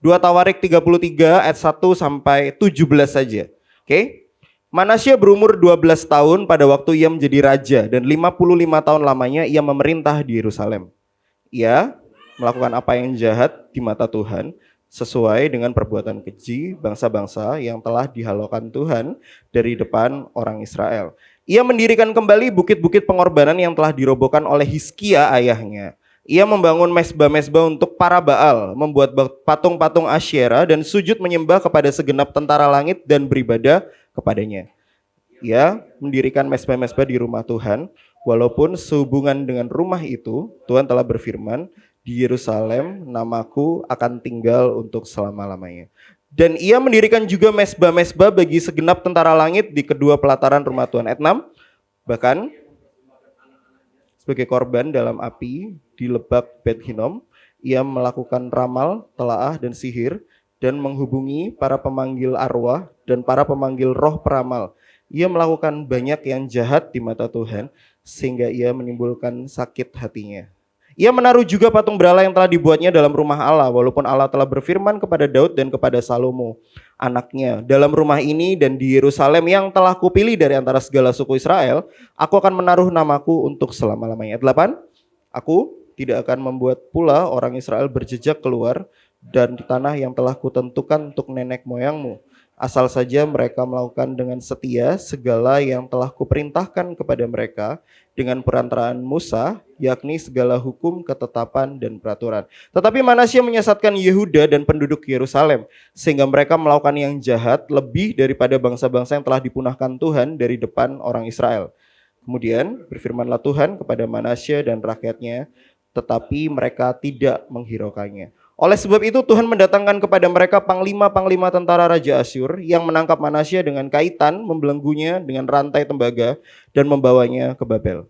2 Tawarik 33 ayat 1 sampai 17 saja. Oke. Manasya berumur 12 tahun pada waktu ia menjadi raja dan 55 tahun lamanya ia memerintah di Yerusalem. Ia melakukan apa yang jahat di mata Tuhan sesuai dengan perbuatan keji bangsa-bangsa yang telah dihalaukan Tuhan dari depan orang Israel. Ia mendirikan kembali bukit-bukit pengorbanan yang telah dirobohkan oleh Hizkia ayahnya. Ia membangun mesbah-mesbah untuk para Baal, membuat patung-patung Asyera dan sujud menyembah kepada segenap tentara langit dan beribadah kepadanya. Ia mendirikan mesbah-mesbah di rumah Tuhan, walaupun sehubungan dengan rumah itu, Tuhan telah berfirman, di Yerusalem namaku akan tinggal untuk selama-lamanya. Dan ia mendirikan juga mesbah-mesbah bagi segenap tentara langit di kedua pelataran rumah Tuhan. Ayat 6, bahkan sebagai korban dalam api di lebak Bet Hinnom, ia melakukan ramal, telaah, dan sihir, dan menghubungi para pemanggil arwah dan para pemanggil roh peramal. Ia melakukan banyak yang jahat di mata Tuhan, sehingga ia menimbulkan sakit hatinya. Ia menaruh juga patung berhala yang telah dibuatnya dalam rumah Allah, walaupun Allah telah berfirman kepada Daud dan kepada Salomo, anaknya, dalam rumah ini dan di Yerusalem yang telah kupilih dari antara segala suku Israel, aku akan menaruh namaku untuk selama-lamanya. Ayat 8, aku tidak akan membuat pula orang Israel berjejak keluar dan di tanah yang telah kutentukan untuk nenek moyangmu, asal saja mereka melakukan dengan setia segala yang telah kuperintahkan kepada mereka dengan perantaraan Musa, yakni segala hukum, ketetapan, dan peraturan. Tetapi Manasya menyesatkan Yehuda dan penduduk Yerusalem, sehingga mereka melakukan yang jahat lebih daripada bangsa-bangsa yang telah dipunahkan Tuhan dari depan orang Israel. Kemudian berfirmanlah Tuhan kepada Manasya dan rakyatnya, tetapi mereka tidak menghiraukannya. Oleh sebab itu Tuhan mendatangkan kepada mereka panglima-panglima tentara Raja Asyur yang menangkap Manasya dengan kaitan, membelenggunya dengan rantai tembaga dan membawanya ke Babel.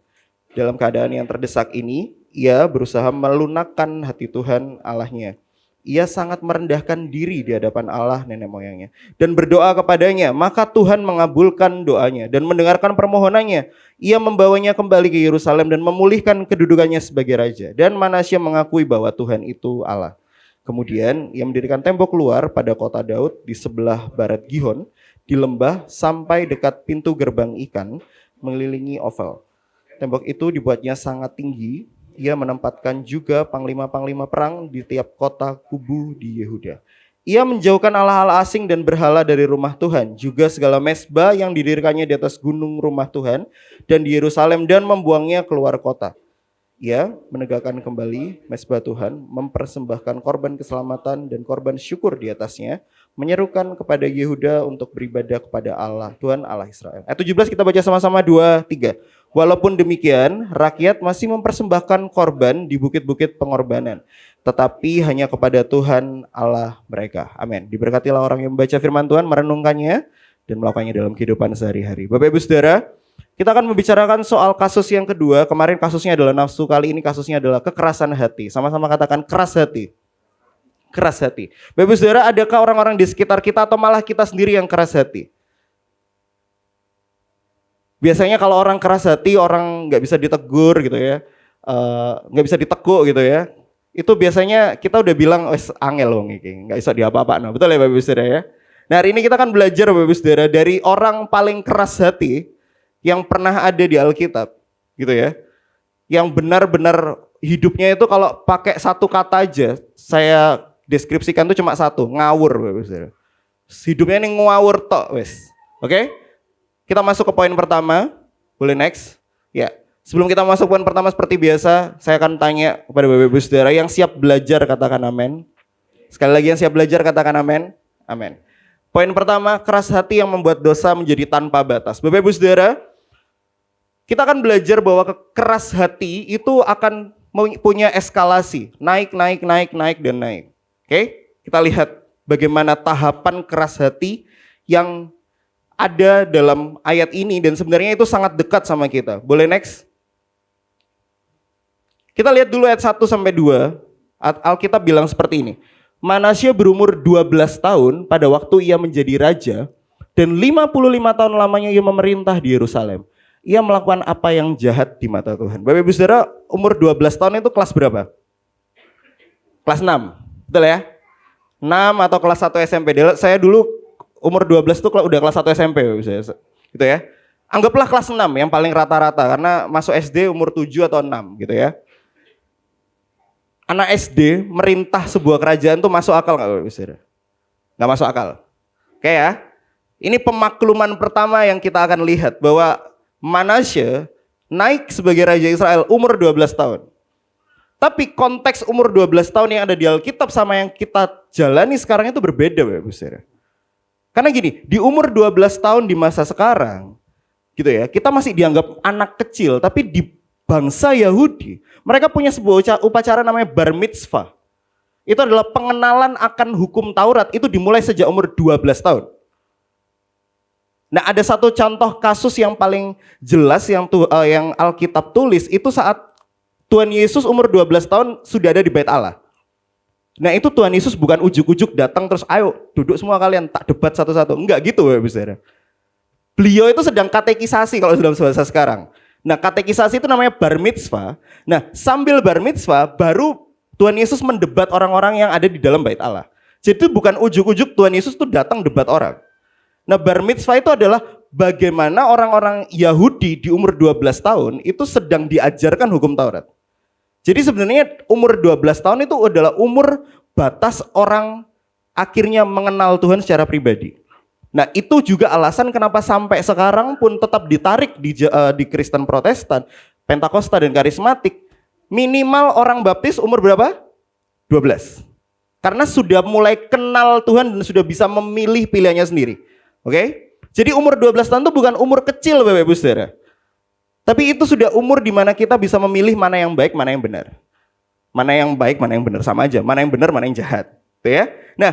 Dalam keadaan yang terdesak ini, ia berusaha melunakkan hati Tuhan Allahnya. Ia sangat merendahkan diri di hadapan Allah nenek moyangnya dan berdoa kepadanya, maka Tuhan mengabulkan doanya dan mendengarkan permohonannya. Ia membawanya kembali ke Yerusalem dan memulihkan kedudukannya sebagai raja. Dan Manasya mengakui bahwa Tuhan itu Allah. Kemudian ia mendirikan tembok luar pada kota Daud di sebelah barat Gihon, di lembah sampai dekat pintu gerbang ikan, mengelilingi Ofel. Tembok itu dibuatnya sangat tinggi. Ia menempatkan juga panglima-panglima perang di tiap kota kubu di Yehuda. Ia menjauhkan Allah-Allah asing dan berhala dari rumah Tuhan, juga segala mesbah yang didirikannya di atas gunung rumah Tuhan dan di Yerusalem dan membuangnya keluar kota. Ia menegakkan kembali mesbah Tuhan, mempersembahkan korban keselamatan dan korban syukur di atasnya, menyerukan kepada Yehuda untuk beribadah kepada Allah, Tuhan Allah Israel. Ayat 17 kita baca sama-sama 2, 3. Walaupun demikian, rakyat masih mempersembahkan korban di bukit-bukit pengorbanan, tetapi hanya kepada Tuhan Allah mereka. Amin. Diberkatilah orang yang membaca firman Tuhan, merenungkannya, dan melakukannya dalam kehidupan sehari-hari. Bapak Ibu Saudara, kita akan membicarakan soal kasus yang kedua. Kemarin kasusnya adalah nafsu, kali ini kasusnya adalah kekerasan hati. Sama-sama katakan keras hati. Keras hati. Bapak Ibu Saudara, adakah orang-orang di sekitar kita atau malah kita sendiri yang keras hati? Biasanya kalau orang keras hati, orang nggak bisa ditegur gitu ya, nggak bisa diteguk gitu ya. Itu biasanya kita udah bilang, wes angel loh ini, nggak bisa diapa-apa. Nah, betul ya Bapak Ibu Saudara ya. Nah hari ini kita akan belajar Bapak Ibu Saudara dari orang paling keras hati yang pernah ada di Alkitab, gitu ya. Yang benar-benar hidupnya itu kalau pakai satu kata aja, saya deskripsikan itu cuma satu, ngawur Bapak Ibu Saudara. Hidupnya ini ngawur tok wes. Oke? Kita masuk ke poin pertama. Boleh next? Ya. Sebelum kita masuk poin pertama seperti biasa, saya akan tanya kepada Bapak Ibu Saudara yang siap belajar katakan amin. Sekali lagi yang siap belajar katakan amin. Amin. Poin pertama, keras hati yang membuat dosa menjadi tanpa batas. Bapak Ibu Saudara, kita akan belajar bahwa keras hati itu akan punya eskalasi, naik, dan naik. Oke? Kita lihat bagaimana tahapan keras hati yang ada dalam ayat ini dan sebenarnya itu sangat dekat sama kita. Boleh next? Kita lihat dulu ayat 1 sampai 2. Alkitab bilang seperti ini. Manasya berumur 12 tahun pada waktu ia menjadi raja dan 55 tahun lamanya ia memerintah di Yerusalem. Ia melakukan apa yang jahat di mata Tuhan. Bapak Ibu Saudara, umur 12 tahun itu kelas berapa? Kelas 6. Betul ya? 6 atau kelas 1 SMP. Saya dulu umur 12 tuh udah kelas 1 SMP gitu ya. Anggaplah kelas 6 yang paling rata-rata karena masuk SD umur 7 atau 6 gitu ya. Anak SD merintah sebuah kerajaan tuh masuk akal nggak Bapak Ibu Saudara? Nggak masuk akal. Oke ya. Ini pemakluman pertama yang kita akan lihat bahwa Manasye naik sebagai raja Israel umur 12 tahun. Tapi konteks umur 12 tahun yang ada di Alkitab sama yang kita jalani sekarang itu berbeda Bapak Ibu Saudara. Karena gini, di umur 12 tahun di masa sekarang gitu ya, kita masih dianggap anak kecil, tapi di bangsa Yahudi, mereka punya sebuah upacara namanya bar mitzvah. Itu adalah pengenalan akan hukum Taurat, itu dimulai sejak umur 12 tahun. Nah, ada satu contoh kasus yang paling jelas yang Alkitab tulis itu saat Tuhan Yesus umur 12 tahun sudah ada di Bait Allah. Nah, itu Tuhan Yesus bukan ujuk-ujuk datang terus ayo duduk semua kalian tak debat satu-satu. Enggak gitu Bapak Ibu Saudara. Beliau itu sedang katekisasi kalau dalam bahasa sekarang. Nah, katekisasi itu namanya bar mitzvah. Nah, sambil bar mitzvah baru Tuhan Yesus mendebat orang-orang yang ada di dalam Bait Allah. Jadi bukan ujuk-ujuk Tuhan Yesus tuh datang debat orang. Nah, bar mitzvah itu adalah bagaimana orang-orang Yahudi di umur 12 tahun itu sedang diajarkan hukum Taurat. Jadi sebenarnya umur 12 tahun itu adalah umur batas orang akhirnya mengenal Tuhan secara pribadi. Nah, itu juga alasan kenapa sampai sekarang pun tetap ditarik di Kristen Protestan, Pentakosta dan Karismatik. Minimal orang baptis umur berapa? 12. Karena sudah mulai kenal Tuhan dan sudah bisa memilih pilihannya sendiri. Oke? Jadi umur 12 tahun itu bukan umur kecil Bapak Ibu Saudara. Tapi itu sudah umur di mana kita bisa memilih mana yang baik, mana yang benar. Mana yang baik, mana yang benar, sama aja. Mana yang benar, mana yang jahat. Tuh ya. Nah,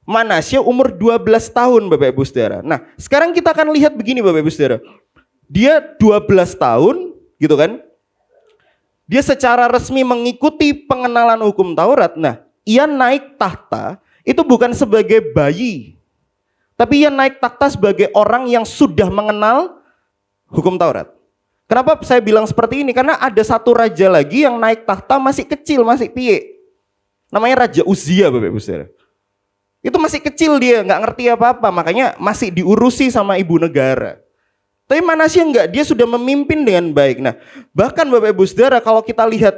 Manasye umur 12 tahun Bapak Ibu Saudara. Nah, sekarang kita akan lihat begini Bapak Ibu Saudara. Dia 12 tahun, gitu kan. Dia secara resmi mengikuti pengenalan hukum Taurat. Nah, ia naik tahta itu bukan sebagai bayi. Tapi ia naik tahta sebagai orang yang sudah mengenal hukum Taurat. Kenapa saya bilang seperti ini? Karena ada satu raja lagi yang naik tahta masih kecil, masih piye. Namanya Raja Uzia Bapak Ibu Saudara. Itu masih kecil dia, nggak ngerti apa-apa, makanya masih diurusi sama ibu negara. Tapi Manasye enggak, dia sudah memimpin dengan baik. Nah, bahkan Bapak Ibu Saudara kalau kita lihat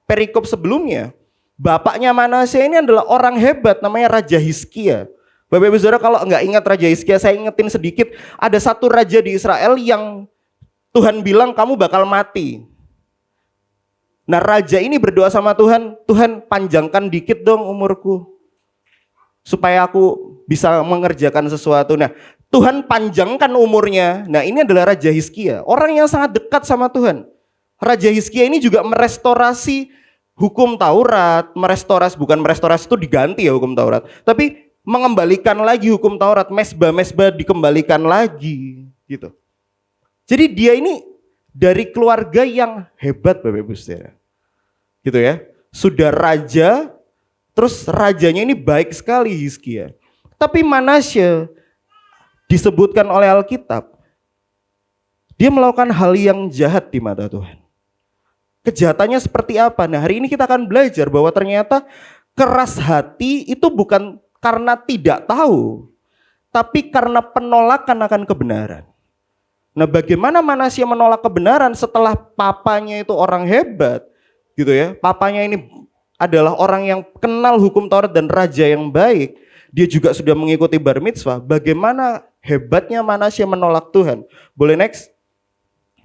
perikop sebelumnya, bapaknya Manasye ini adalah orang hebat namanya Raja Hizkia. Bapak Ibu Saudara kalau nggak ingat Raja Hizkia, saya ingetin sedikit, ada satu raja di Israel yang Tuhan bilang kamu bakal mati. Nah, raja ini berdoa sama Tuhan, Tuhan panjangkan dikit dong umurku. Supaya aku bisa mengerjakan sesuatu. Nah, Tuhan panjangkan umurnya. Nah, ini adalah Raja Hizkia, orang yang sangat dekat sama Tuhan. Raja Hizkia ini juga merestorasi hukum Taurat, bukan merestorasi itu diganti ya hukum Taurat, tapi mengembalikan lagi hukum Taurat, mesbah-mesbah dikembalikan lagi gitu. Jadi dia ini dari keluarga yang hebat Bapak Ibu Saudara. Gitu ya. Sudah raja, terus rajanya ini baik sekali Hizkia. Tapi Manasye disebutkan oleh Alkitab, dia melakukan hal yang jahat di mata Tuhan. Kejahatannya seperti apa? Nah, hari ini kita akan belajar bahwa ternyata keras hati itu bukan karena tidak tahu, tapi karena penolakan akan kebenaran. Nah, bagaimana Manasye menolak kebenaran setelah papanya itu orang hebat, gitu ya. Papanya ini adalah orang yang kenal hukum Taurat dan raja yang baik. Dia juga sudah mengikuti bar mitzvah. Bagaimana hebatnya Manasye menolak Tuhan. Boleh next?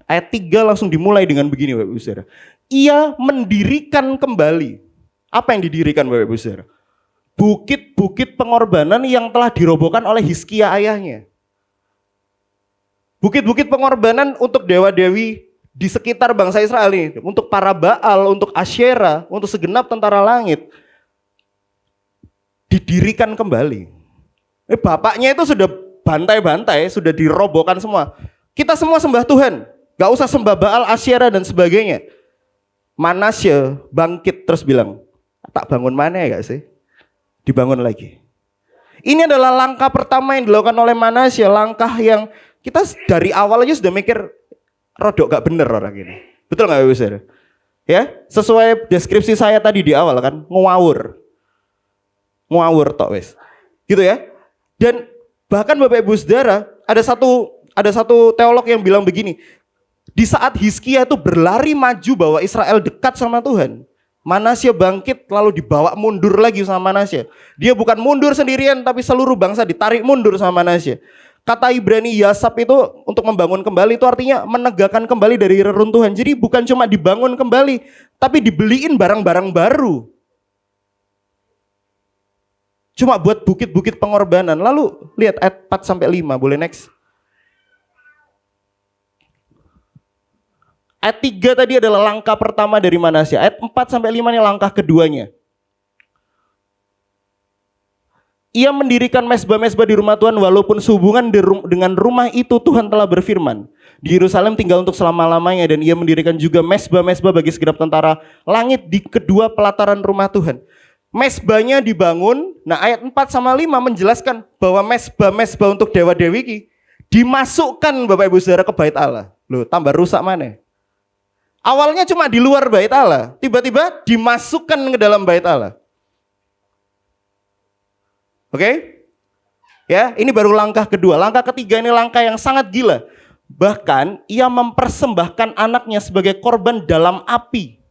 Ayat 3 langsung dimulai dengan begini Bapak Ibu Saudara. Ia mendirikan kembali. Apa yang didirikan Bapak Ibu Saudara? Bukit-bukit pengorbanan yang telah dirobohkan oleh Hizkia ayahnya. Bukit-bukit pengorbanan untuk dewa-dewi di sekitar bangsa Israel ini. Untuk para Baal, untuk Asyera, untuk segenap tentara langit. Didirikan kembali. Bapaknya itu sudah bantai-bantai, sudah dirobohkan semua. Kita semua sembah Tuhan. Gak usah sembah Baal, Asyera dan sebagainya. Manasye bangkit terus bilang, tak bangun mana ya gak sih? Dibangun lagi. Ini adalah langkah pertama yang dilakukan oleh Manasye. Langkah yang kita dari awal aja sudah mikir rodok gak bener orang ini. Betul gak Bapak Saudara? Ya, sesuai deskripsi saya tadi di awal kan, ngawur. ngawur tok wes. Gitu ya. Dan bahkan Bapak Ibu Saudara, ada satu teolog yang bilang begini, di saat Hizkia itu berlari maju bahwa Israel dekat sama Tuhan, Manasya bangkit lalu dibawa mundur lagi sama Manasya. Dia bukan mundur sendirian tapi seluruh bangsa ditarik mundur sama Manasya. Kata Ibrani Yasab itu untuk membangun kembali itu artinya menegakkan kembali dari reruntuhan. Jadi bukan cuma dibangun kembali, tapi dibeliin barang-barang baru. Cuma buat bukit-bukit pengorbanan. Lalu lihat ayat 4 sampai 5, boleh next. Ayat 3 tadi adalah langkah pertama dari Manasya. Ayat 4 sampai 5 ini langkah keduanya. Ia mendirikan mezbah-mezbah di rumah Tuhan walaupun sehubungan dengan rumah itu Tuhan telah berfirman. Di Yerusalem tinggal untuk selama-lamanya dan ia mendirikan juga mezbah-mezbah bagi segenap tentara langit di kedua pelataran rumah Tuhan. Mezbahnya dibangun. Nah ayat 4 sama 5 menjelaskan bahwa mezbah-mezbah untuk dewa-dewi ini dimasukkan Bapak Ibu Saudara ke bait Allah. Loh tambah rusak mana? Awalnya cuma di luar bait Allah, tiba-tiba dimasukkan ke dalam bait Allah. Oke? Ya, ini baru langkah kedua. Langkah ketiga ini langkah yang sangat gila. Bahkan ia mempersembahkan anaknya sebagai korban dalam api.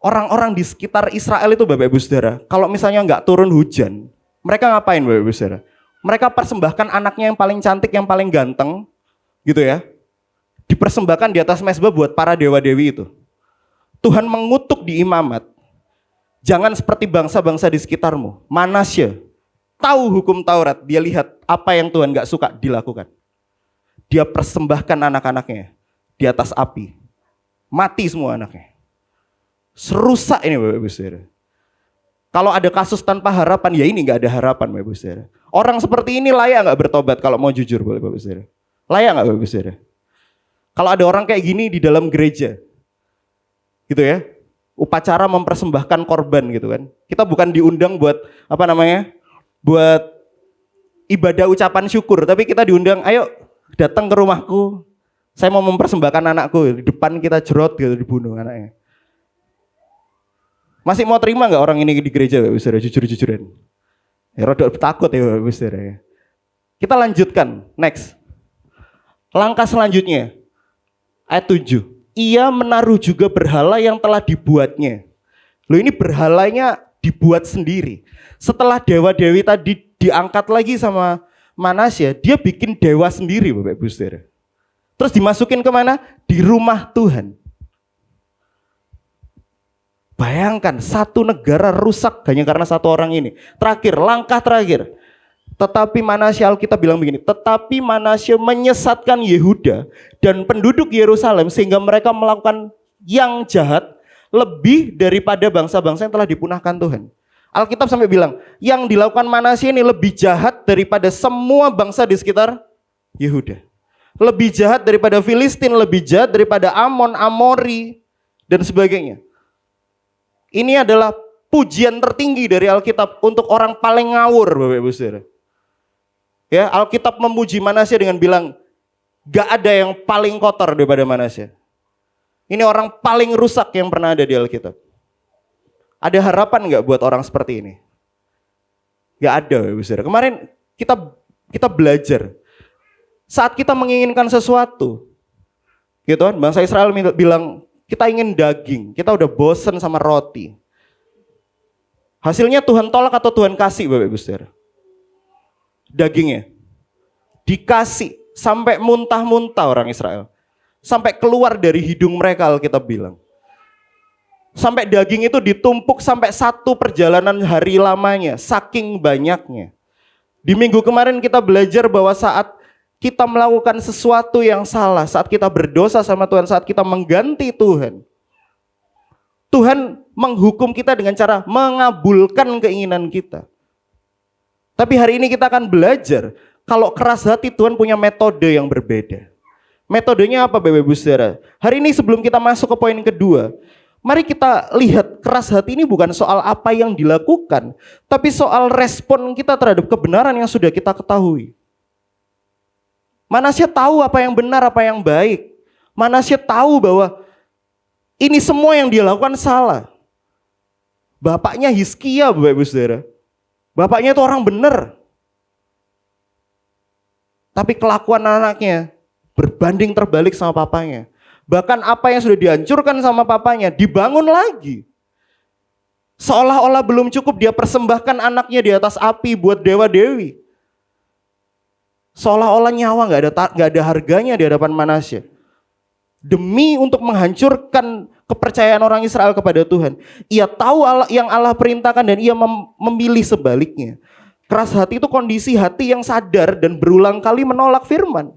Orang-orang di sekitar Israel itu Bapak Ibu Saudara, kalau misalnya nggak turun hujan, mereka ngapain Bapak Ibu Saudara? Mereka persembahkan anaknya yang paling cantik, yang paling ganteng, gitu ya. Dipersembahkan di atas mezbah buat para dewa-dewi itu. Tuhan mengutuk di imamat. Jangan seperti bangsa-bangsa di sekitarmu. Manasya tahu hukum Taurat, dia lihat apa yang Tuhan gak suka dilakukan. Dia persembahkan anak-anaknya di atas api. Mati semua anaknya. Serusak ini Bapak Ibu Saudara. Kalau ada kasus tanpa harapan, ya ini gak ada harapan Bapak Ibu Saudara. Orang seperti ini layak gak bertobat kalau mau jujur Bapak Ibu Saudara? Layak gak Bapak Ibu Saudara? Kalau ada orang kayak gini di dalam gereja, gitu ya, upacara mempersembahkan korban gitu kan. Kita bukan diundang buat buat ibadah ucapan syukur, tapi kita diundang, ayo datang ke rumahku, saya mau mempersembahkan anakku, di depan kita jerot gitu, dibunuh anaknya. Masih mau terima nggak orang ini di gereja, Bapak Saudara, jujur-jujuran? Ya rodok takut ya Bapak Saudara. Kita lanjutkan, next. Langkah selanjutnya, ayat 7. Ia menaruh juga berhala yang telah dibuatnya. Loh ini berhalanya dibuat sendiri. Setelah dewa-dewi tadi diangkat lagi sama Manasya, dia bikin dewa sendiri Bapak Ibu Saudara. Terus dimasukin kemana? Di rumah Tuhan. Bayangkan satu negara rusak hanya karena satu orang ini. Terakhir, langkah terakhir. Tetapi Manasya, Alkitab bilang begini, tetapi Manasya menyesatkan Yehuda dan penduduk Yerusalem sehingga mereka melakukan yang jahat lebih daripada bangsa-bangsa yang telah dipunahkan Tuhan. Alkitab sampai bilang, yang dilakukan Manasya ini lebih jahat daripada semua bangsa di sekitar Yehuda. Lebih jahat daripada Filistin, lebih jahat daripada Amon, Amori, dan sebagainya. Ini adalah pujian tertinggi dari Alkitab untuk orang paling ngawur Bapak Ibu Saudara. Ya, Alkitab memuji Manasya dengan bilang, gak ada yang paling kotor daripada Manasya. Ini orang paling rusak yang pernah ada di Alkitab. Ada harapan gak buat orang seperti ini? Gak ada Bapak Saudara. Kemarin kita belajar. Saat kita menginginkan sesuatu, gitu kan, bangsa Israel bilang, kita ingin daging, kita udah bosen sama roti. Hasilnya Tuhan tolak atau Tuhan kasih Bapak Ibu Saudara? Dagingnya dikasih sampai muntah-muntah orang Israel, sampai keluar dari hidung mereka Alkitab bilang. Sampai daging itu ditumpuk sampai satu perjalanan hari lamanya, saking banyaknya. Di minggu kemarin kita belajar bahwa saat kita melakukan sesuatu yang salah, saat kita berdosa sama Tuhan, saat kita mengganti Tuhan, Tuhan menghukum kita dengan cara mengabulkan keinginan kita. Tapi hari ini kita akan belajar, kalau keras hati Tuhan punya metode yang berbeda. Metodenya apa Bapak Ibu Saudara? Hari ini sebelum kita masuk ke poin kedua, mari kita lihat keras hati ini bukan soal apa yang dilakukan, tapi soal respon kita terhadap kebenaran yang sudah kita ketahui. Manasya tahu apa yang benar, apa yang baik. Manasya tahu bahwa ini semua yang dia lakukan salah. Bapaknya Hizkia, Bapak Ibu Saudara. Bapaknya itu orang benar. Tapi kelakuan anaknya berbanding terbalik sama papanya. Bahkan apa yang sudah dihancurkan sama papanya dibangun lagi. Seolah-olah belum cukup dia persembahkan anaknya di atas api buat dewa-dewi. Seolah-olah nyawa nggak ada harganya di hadapan Manasya. Demi untuk menghancurkan kepercayaan orang Israel kepada Tuhan. Ia tahu yang Allah perintahkan dan ia memilih sebaliknya. Keras hati itu kondisi hati yang sadar dan berulang kali menolak firman.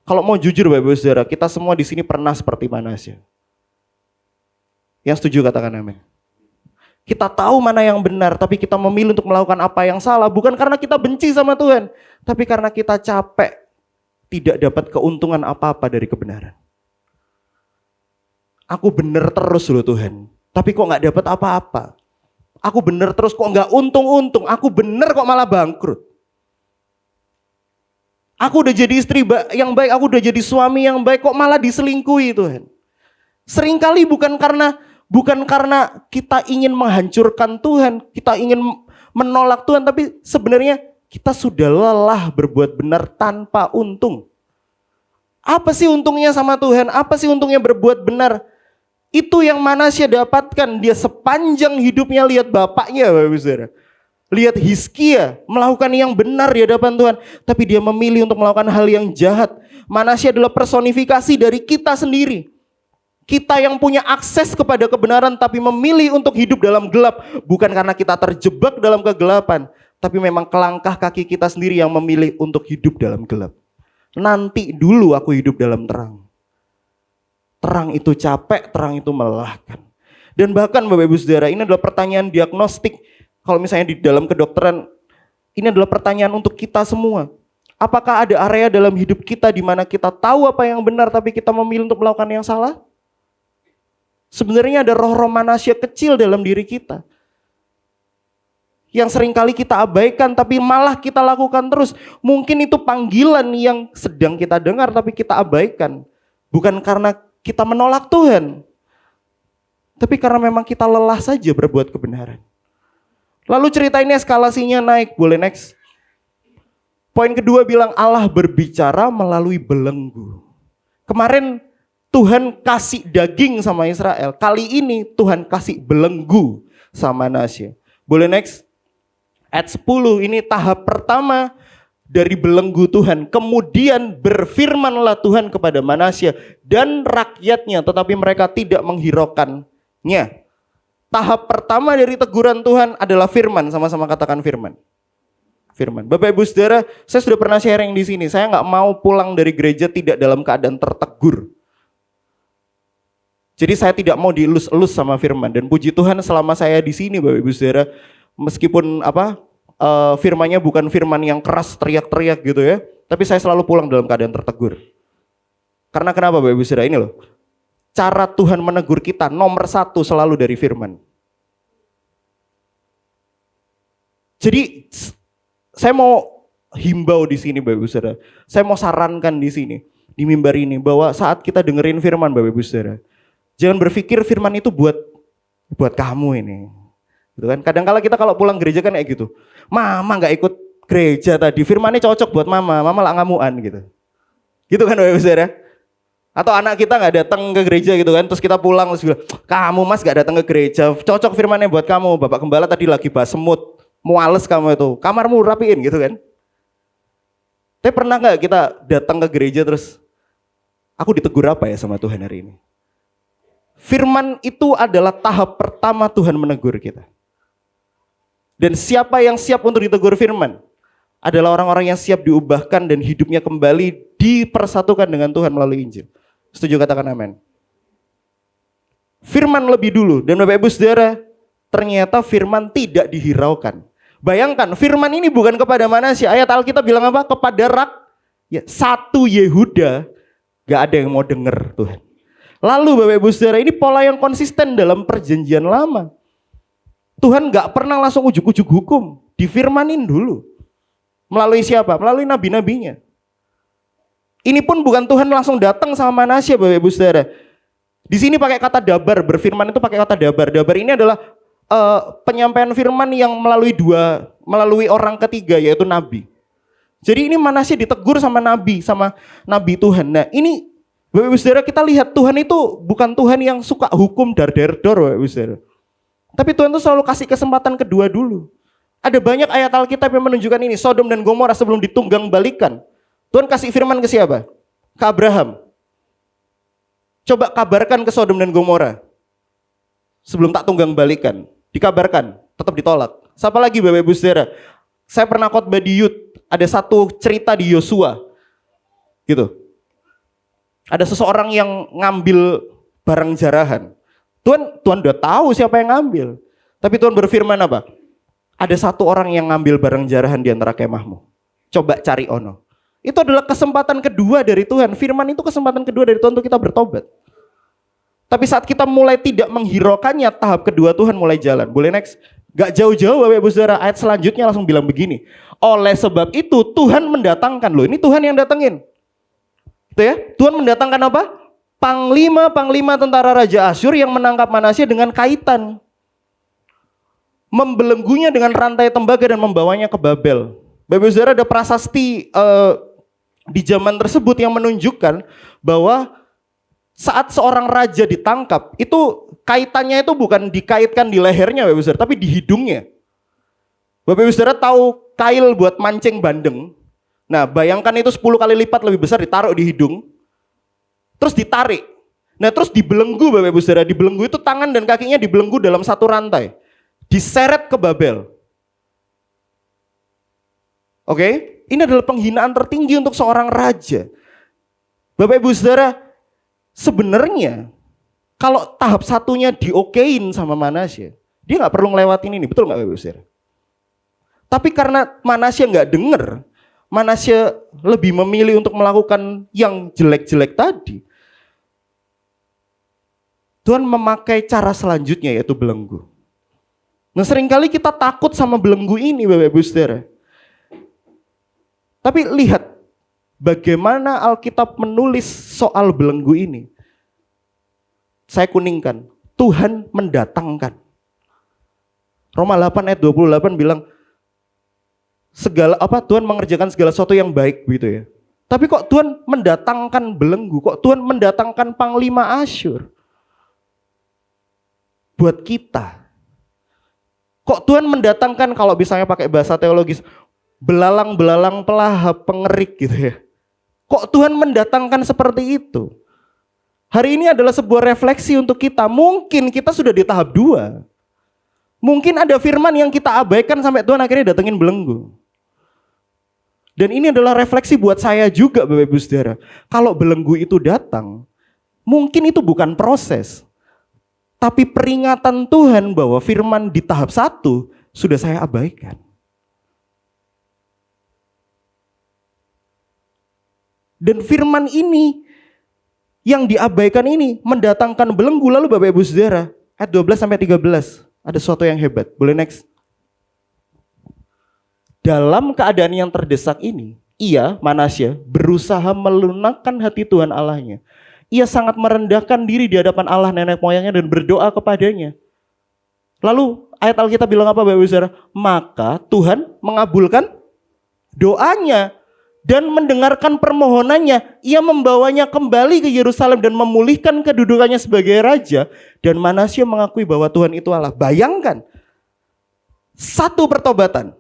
Kalau mau jujur Bapak Ibu Saudara, kita semua di sini pernah seperti Manasya. Yang setuju katakan amin. Kita tahu mana yang benar, tapi kita memilih untuk melakukan apa yang salah. Bukan karena kita benci sama Tuhan, tapi karena kita capek tidak dapat keuntungan apa-apa dari kebenaran. Aku benar terus loh Tuhan, tapi kok gak dapat apa-apa. Aku benar terus kok gak untung-untung. Aku benar kok malah bangkrut. Aku udah jadi istri yang baik, aku udah jadi suami yang baik, kok malah diselingkuhi Tuhan. Seringkali bukan karena kita ingin menghancurkan Tuhan, kita ingin menolak Tuhan, tapi sebenarnya kita sudah lelah berbuat benar tanpa untung. Apa sih untungnya sama Tuhan? Apa sih untungnya berbuat benar? Itu yang Manasya dapatkan. Dia sepanjang hidupnya lihat bapaknya, Bapak Ibu Saudara. Lihat Hizkia melakukan yang benar di hadapan Tuhan, tapi dia memilih untuk melakukan hal yang jahat. Manasya adalah personifikasi dari kita sendiri. Kita yang punya akses kepada kebenaran tapi memilih untuk hidup dalam gelap. Bukan karena kita terjebak dalam kegelapan, tapi memang kelangkah kaki kita sendiri yang memilih untuk hidup dalam gelap. Nanti dulu aku hidup dalam terang. Terang itu capek, terang itu melelahkan. Dan bahkan Bapak Ibu Saudara, ini adalah pertanyaan diagnostik. Kalau misalnya di dalam kedokteran, ini adalah pertanyaan untuk kita semua. Apakah ada area dalam hidup kita di mana kita tahu apa yang benar tapi kita memilih untuk melakukan yang salah? Sebenarnya ada roh-roh Manasya kecil dalam diri kita. Yang seringkali kita abaikan tapi malah kita lakukan terus. Mungkin itu panggilan yang sedang kita dengar tapi kita abaikan. Bukan karena kita menolak Tuhan, tapi karena memang kita lelah saja berbuat kebenaran. Lalu cerita ini eskalasinya naik, boleh next. Poin kedua bilang Allah berbicara melalui belenggu. Kemarin Tuhan kasih daging sama Israel, kali ini Tuhan kasih belenggu sama Manasya. Boleh next. Ayat 10 ini tahap pertama dari belenggu Tuhan. Kemudian berfirmanlah Tuhan kepada Manasya dan rakyatnya, tetapi mereka tidak menghiraukannya. Tahap pertama dari teguran Tuhan adalah firman. Sama-sama katakan firman. Firman. Bapak Ibu Saudara, saya sudah pernah sharing di sini. Saya nggak mau pulang dari gereja tidak dalam keadaan tertegur. Jadi saya tidak mau dielus-elus sama firman. Dan puji Tuhan selama saya di sini Bapak Ibu Saudara, meskipun firmannya bukan firman yang keras teriak-teriak gitu ya, tapi saya selalu pulang dalam keadaan tertegur. Karena kenapa Bapak Ibu Saudara? Ini loh. Cara Tuhan menegur kita nomor satu selalu dari firman. Jadi saya mau himbau di sini Bapak Ibu Saudara. Saya mau sarankan di sini, di mimbar ini, bahwa saat kita dengerin firman Bapak Ibu Saudara, jangan berpikir firman itu buat kamu ini. Gitu kan? Kadang-kala kita kalau pulang gereja kan kayak gitu. Mama nggak ikut gereja tadi, firmannya cocok buat mama lah ngamuan gitu. Gitu kan Bapak Ibu Saudara? Atau anak kita nggak datang ke gereja gitu kan, terus kita pulang terus bilang, kamu mas nggak datang ke gereja, cocok firmannya buat kamu. Bapak Gembala tadi lagi bahas semut, muales kamu itu, kamarmu rapiin gitu kan. Tapi pernah nggak kita datang ke gereja terus, aku ditegur apa ya sama Tuhan hari ini? Firman itu adalah tahap pertama Tuhan menegur kita. Dan siapa yang siap untuk ditegur firman? Adalah orang-orang yang siap diubahkan dan hidupnya kembali dipersatukan dengan Tuhan melalui Injil. Setuju katakan amin. Firman lebih dulu, dan Bapak Ibu Saudara, ternyata firman tidak dihiraukan. Bayangkan, firman ini bukan kepada Manasya. Ayat Alkitab bilang apa? Kepada satu Yehuda, gak ada yang mau dengar Tuhan. Lalu Bapak Ibu Saudara, ini pola yang konsisten dalam perjanjian lama. Tuhan gak pernah langsung ujuk-ujuk hukum, difirmanin dulu. Melalui siapa? Melalui nabi-nabinya. Ini pun bukan Tuhan langsung datang sama Manasya Bapak Ibu Saudara. Di sini pakai kata dabar, berfirman itu pakai kata dabar. Dabar ini adalah penyampaian firman yang melalui orang ketiga, yaitu nabi. Jadi ini Manasye ditegur sama nabi Tuhan. Nah ini Bapak Ibu Saudara, kita lihat Tuhan itu bukan Tuhan yang suka hukum dar-der-dor, Bapak Ibu Saudara. Tapi Tuhan itu selalu kasih kesempatan kedua dulu. Ada banyak ayat Alkitab yang menunjukkan ini. Sodom dan Gomora sebelum ditunggang balikan, Tuhan kasih firman ke siapa? Ke Abraham. Coba kabarkan ke Sodom dan Gomora sebelum tak tunggang balikan. Dikabarkan, tetap ditolak. Siapa lagi Bapak Ibu Saudara? Saya pernah khotbah di Youth, ada satu cerita di Yosua. Gitu. Ada seseorang yang ngambil barang jarahan. Tuhan udah tahu siapa yang ngambil. Tapi Tuhan berfirman apa? Ada satu orang yang ngambil barang jarahan di antara kemahmu. Coba cari ono. Itu adalah kesempatan kedua dari Tuhan. Firman itu kesempatan kedua dari Tuhan untuk kita bertobat. Tapi saat kita mulai tidak menghiraukannya, tahap kedua Tuhan mulai jalan. Boleh next? Gak jauh-jauh Bapak Ibu Saudara, ayat selanjutnya langsung bilang begini. Oleh sebab itu Tuhan mendatangkan loh. Ini Tuhan yang datengin. Gitu ya? Tuhan mendatangkan apa? Panglima tentara Raja Asyur yang menangkap Manasye dengan kaitan. Membelenggunya dengan rantai tembaga dan membawanya ke Babel. Bapak Ibu Saudara, ada prasasti di zaman tersebut yang menunjukkan bahwa saat seorang raja ditangkap, itu kaitannya itu bukan dikaitkan di lehernya Bapak Ibu Saudara, tapi di hidungnya. Bapak Ibu Saudara tahu kail buat mancing bandeng. Nah bayangkan itu 10 kali lipat lebih besar ditaruh di hidung. Terus ditarik. Nah terus dibelenggu Bapak Ibu Saudara. Dibelenggu itu tangan dan kakinya dibelenggu dalam satu rantai. Diseret ke Babel. Oke, ini adalah penghinaan tertinggi untuk seorang raja. Bapak Ibu Saudara, sebenarnya kalau tahap satunya diokein sama Manasye, dia nggak perlu ngelewatin ini, betul nggak Bapak Ibu Saudara? Tapi karena Manasye nggak denger, Manasye lebih memilih untuk melakukan yang jelek-jelek tadi. Tuhan memakai cara selanjutnya yaitu belenggu. Nah seringkali kita takut sama belenggu ini Bapak Ibu Saudara. Tapi lihat bagaimana Alkitab menulis soal belenggu ini. Saya kuningkan, Tuhan mendatangkan. Roma 8 ayat 28 bilang Tuhan mengerjakan segala sesuatu yang baik gitu ya. Tapi kok Tuhan mendatangkan belenggu, kok Tuhan mendatangkan panglima Asyur buat kita. Kok Tuhan mendatangkan, kalau misalnya pakai bahasa teologis, belalang-belalang pelahap pengerik gitu ya. Kok Tuhan mendatangkan seperti itu? Hari ini adalah sebuah refleksi untuk kita. Mungkin kita sudah di tahap 2. Mungkin ada firman yang kita abaikan sampai Tuhan akhirnya datengin belenggu. Dan ini adalah refleksi buat saya juga Bapak Ibu Saudara. Kalau belenggu itu datang, mungkin itu bukan proses. Tapi peringatan Tuhan bahwa firman di tahap 1 sudah saya abaikan. Dan firman ini yang diabaikan ini mendatangkan belenggu. Lalu Bapak Ibu Saudara, ayat 12 sampai 13 ada sesuatu yang hebat. Boleh next? Dalam keadaan yang terdesak ini, ia Manasye berusaha melunakkan hati Tuhan Allahnya. Ia sangat merendahkan diri di hadapan Allah nenek moyangnya dan berdoa kepadanya. Lalu ayat Alkitab bilang apa Bapak Ibu Saudara? Maka Tuhan mengabulkan doanya dan mendengarkan permohonannya. Ia membawanya kembali ke Yerusalem dan memulihkan kedudukannya sebagai raja. Dan Manasye mengakui bahwa Tuhan itu Allah. Bayangkan, satu pertobatan,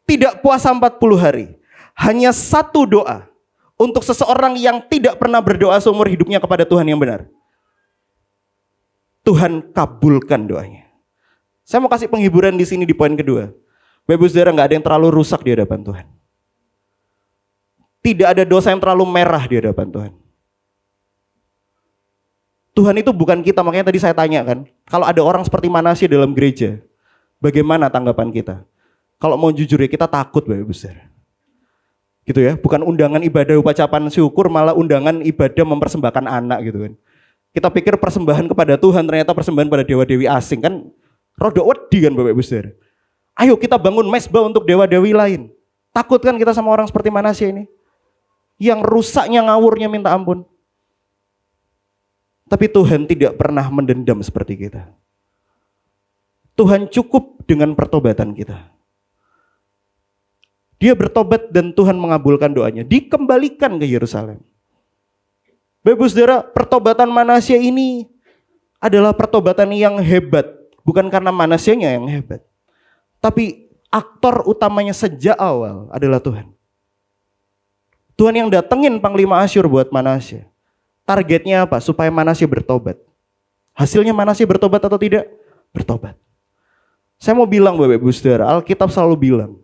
tidak puasa 40 hari, hanya satu doa untuk seseorang yang tidak pernah berdoa seumur hidupnya kepada Tuhan yang benar. Tuhan kabulkan doanya. Saya mau kasih penghiburan di sini di poin kedua. Bapak Ibu Saudara, nggak ada yang terlalu rusak di hadapan Tuhan. Tidak ada dosa yang terlalu merah di hadapan Tuhan. Tuhan itu bukan kita, makanya tadi saya tanya kan, kalau ada orang seperti Manasye dalam gereja, bagaimana tanggapan kita? Kalau mau jujur ya, kita takut Bapak Ibu Saudara. Gitu ya, bukan undangan ibadah ucapan syukur, malah undangan ibadah mempersembahkan anak gitu kan. Kita pikir persembahan kepada Tuhan, ternyata persembahan pada dewa-dewi asing kan, rada wedi kan Bapak Ibu Saudara. Ayo kita bangun mezbah untuk dewa-dewi lain. Takut kan kita sama orang seperti Manasye ini? Yang rusaknya ngawurnya minta ampun. Tapi Tuhan tidak pernah mendendam seperti kita. Tuhan cukup dengan pertobatan kita. Dia bertobat dan Tuhan mengabulkan doanya. Dikembalikan ke Yerusalem. Bapak Saudara, pertobatan Manasya ini adalah pertobatan yang hebat. Bukan karena Manasyanya yang hebat. Tapi aktor utamanya sejak awal adalah Tuhan. Tuhan yang datengin Panglima Asyur buat Manasya. Targetnya apa? Supaya Manasya bertobat. Hasilnya Manasya bertobat atau tidak? Bertobat. Saya mau bilang Bapak Ibu Saudara, Alkitab selalu bilang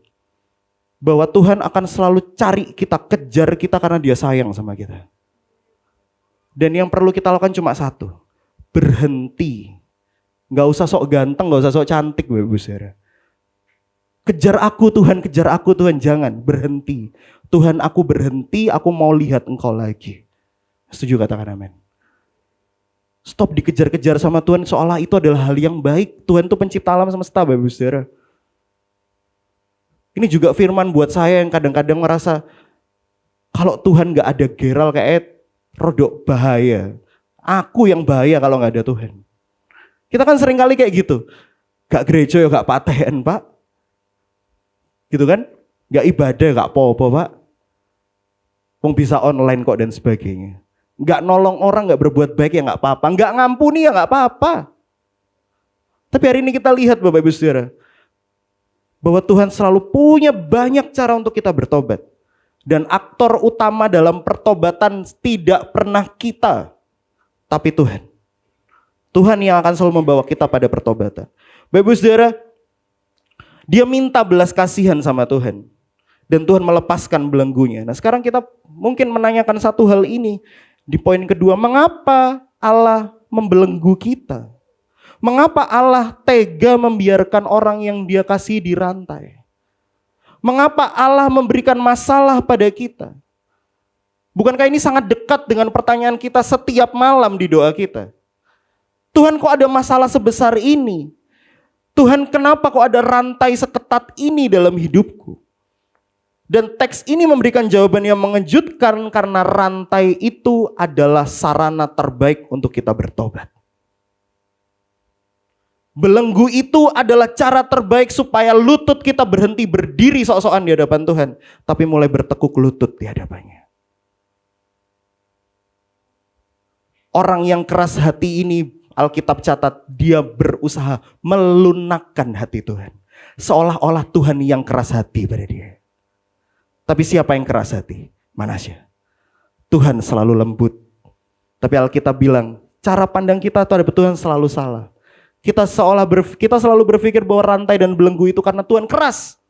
bahwa Tuhan akan selalu cari kita, kejar kita karena Dia sayang sama kita. Dan yang perlu kita lakukan cuma satu, berhenti. Gak usah sok ganteng, gak usah sok cantik Bapak Ibu Saudara. Kejar aku Tuhan, jangan, berhenti. Tuhan, aku berhenti, aku mau lihat Engkau lagi. Setuju, katakan amin. Stop dikejar-kejar sama Tuhan seolah itu adalah hal yang baik. Tuhan itu pencipta alam semesta Bapak Ibu Saudara. Ini juga firman buat saya yang kadang-kadang merasa kalau Tuhan gak ada Geral kayak rodok bahaya. Aku yang bahaya kalau gak ada Tuhan. Kita kan sering kali kayak gitu. Gak gereja ya gak paten Pak. Gitu kan? Gak ibadah gak apa-apa Pak. Wong bisa online kok dan sebagainya. Gak nolong orang, gak berbuat baik ya gak apa-apa. Gak ngampuni ya gak apa-apa. Tapi hari ini kita lihat Bapak Ibu Saudara. Bahwa Tuhan selalu punya banyak cara untuk kita bertobat. Dan aktor utama dalam pertobatan tidak pernah kita, tapi Tuhan. Tuhan yang akan selalu membawa kita pada pertobatan. Bapak Ibu Saudara, dia minta belas kasihan sama Tuhan. Dan Tuhan melepaskan belenggunya. Nah sekarang kita mungkin menanyakan satu hal ini. Di poin kedua, mengapa Allah membelenggu kita? Mengapa Allah tega membiarkan orang yang Dia kasih dirantai? Mengapa Allah memberikan masalah pada kita? Bukankah ini sangat dekat dengan pertanyaan kita setiap malam di doa kita? Tuhan, kok ada masalah sebesar ini? Tuhan, kenapa kok ada rantai seketat ini dalam hidupku? Dan teks ini memberikan jawaban yang mengejutkan karena rantai itu adalah sarana terbaik untuk kita bertobat. Belenggu itu adalah cara terbaik supaya lutut kita berhenti berdiri sok-sokan di hadapan Tuhan. Tapi mulai bertekuk lutut di hadapannya. Orang yang keras hati ini, Alkitab catat, dia berusaha melunakkan hati Tuhan. Seolah-olah Tuhan yang keras hati pada dia. Tapi siapa yang keras hati? Manasya. Tuhan selalu lembut. Tapi Alkitab bilang, cara pandang kita terhadap Tuhan selalu salah. Kita selalu berpikir bahwa rantai dan belenggu itu karena Tuhan keras.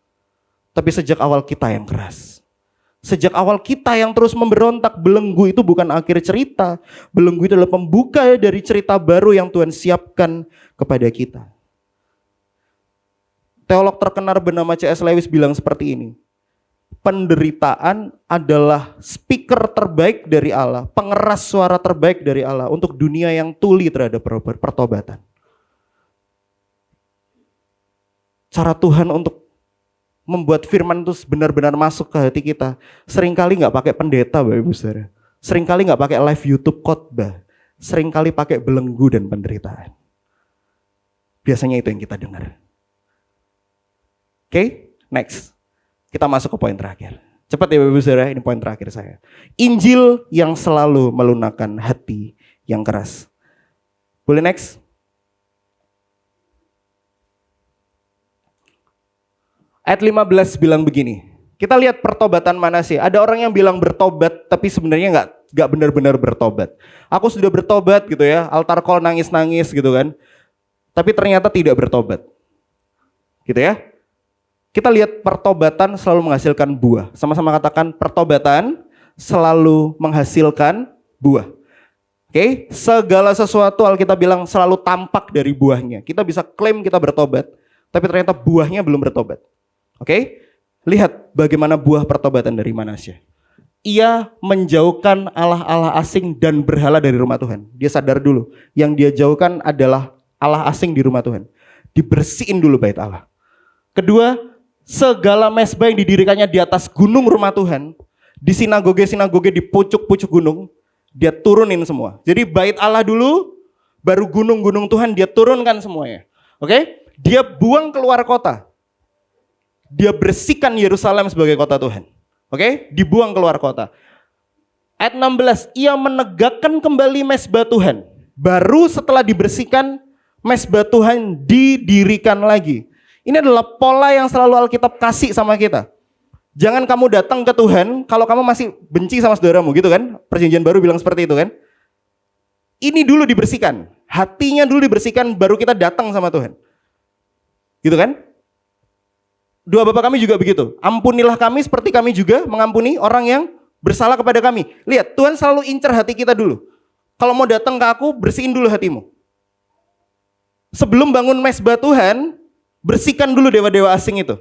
Tapi sejak awal kita yang keras. Sejak awal kita yang terus memberontak. Belenggu itu bukan akhir cerita. Belenggu itu adalah pembuka dari cerita baru yang Tuhan siapkan kepada kita. Teolog terkenal bernama C.S. Lewis bilang seperti ini. Penderitaan adalah speaker terbaik dari Allah. Pengeras suara terbaik dari Allah. Untuk dunia yang tuli terhadap pertobatan. Cara Tuhan untuk membuat firman itu benar-benar masuk ke hati kita. Seringkali gak pakai pendeta Bapak Ibu Saudara. Seringkali gak pakai live YouTube khotbah. Seringkali pakai belenggu dan penderitaan. Biasanya itu yang kita dengar. Oke, next. Kita masuk ke poin terakhir. Cepat ya Bapak Ibu Saudara, ini poin terakhir saya. Injil yang selalu melunakkan hati yang keras. Boleh next? Ayat 15 bilang begini. Kita lihat pertobatan Manasya. Ada orang yang bilang bertobat tapi sebenarnya nggak benar-benar bertobat. Aku sudah bertobat gitu ya, altar call nangis-nangis gitu kan. Tapi ternyata tidak bertobat. Gitu ya. Kita lihat pertobatan selalu menghasilkan buah. Sama-sama katakan pertobatan selalu menghasilkan buah. Oke, segala sesuatu Alkitab bilang selalu tampak dari buahnya. Kita bisa klaim kita bertobat, tapi ternyata buahnya belum bertobat. Oke, lihat bagaimana buah pertobatan dari Manasya. Ia menjauhkan Allah-Allah asing dan berhala dari rumah Tuhan. Dia sadar dulu, yang dia jauhkan adalah Allah asing di rumah Tuhan. Dibersihin dulu bait Allah. Kedua, segala mezbah yang didirikannya di atas gunung rumah Tuhan, di sinagoge-sinagoge di pucuk-pucuk gunung, Dia turunin semua. Jadi bait Allah dulu, baru gunung-gunung Tuhan dia turunkan semuanya. Oke? Dia buang keluar kota. Dia bersihkan Yerusalem sebagai kota Tuhan. Oke? Dibuang keluar kota. Ayat 16, ia menegakkan kembali mezbah Tuhan. Baru setelah dibersihkan, mezbah Tuhan didirikan lagi. Ini adalah pola yang selalu Alkitab kasih sama kita. Jangan kamu datang ke Tuhan kalau kamu masih benci sama saudaramu gitu kan. Perjanjian baru bilang seperti itu kan. Ini dulu dibersihkan. Hatinya dulu dibersihkan baru kita datang sama Tuhan. Gitu kan? Doa Bapa kami juga begitu. Ampunilah kami seperti kami juga mengampuni orang yang bersalah kepada kami. Lihat, Tuhan selalu incar hati kita dulu. Kalau mau datang ke aku, bersihin dulu hatimu. Sebelum bangun mezbah Tuhan, bersihkan dulu dewa-dewa asing itu.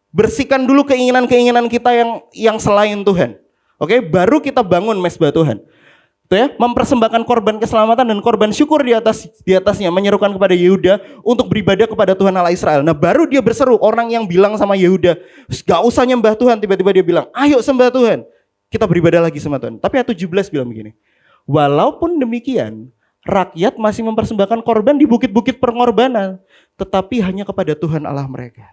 Bersihkan dulu keinginan-keinginan kita yang selain Tuhan. Oke, baru kita bangun mezbah Tuhan. Itu ya, mempersembahkan korban keselamatan dan korban syukur di atasnya, menyerukan kepada Yehuda untuk beribadah kepada Tuhan Allah Israel. Nah, baru dia berseru, orang yang bilang sama Yehuda, "Gak usah nyembah Tuhan." Tiba-tiba dia bilang, "Ayo sembah Tuhan. Kita beribadah lagi sama Tuhan." Tapi ayat 17 bilang begini. Walaupun demikian, rakyat masih mempersembahkan korban di bukit-bukit pengorbanan, tetapi hanya kepada Tuhan Allah mereka.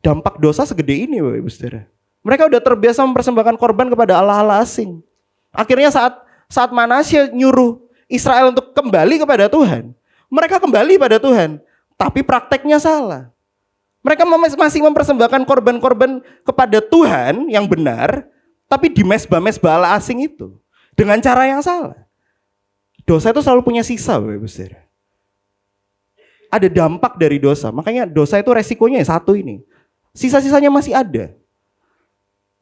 Dampak dosa segede ini Bapak Ibu Saudara. Mereka udah terbiasa mempersembahkan korban kepada Allah-Allah asing. Akhirnya saat Manasye nyuruh Israel untuk kembali kepada Tuhan, mereka kembali pada Tuhan, tapi prakteknya salah. Mereka masih mempersembahkan korban-korban kepada Tuhan yang benar, tapi di mezbah-mezbah Allah asing itu dengan cara yang salah. Dosa itu selalu punya sisa Bapak Ibu Saudara. Ada dampak dari dosa, makanya dosa itu resikonya satu ini. Sisa-sisanya masih ada.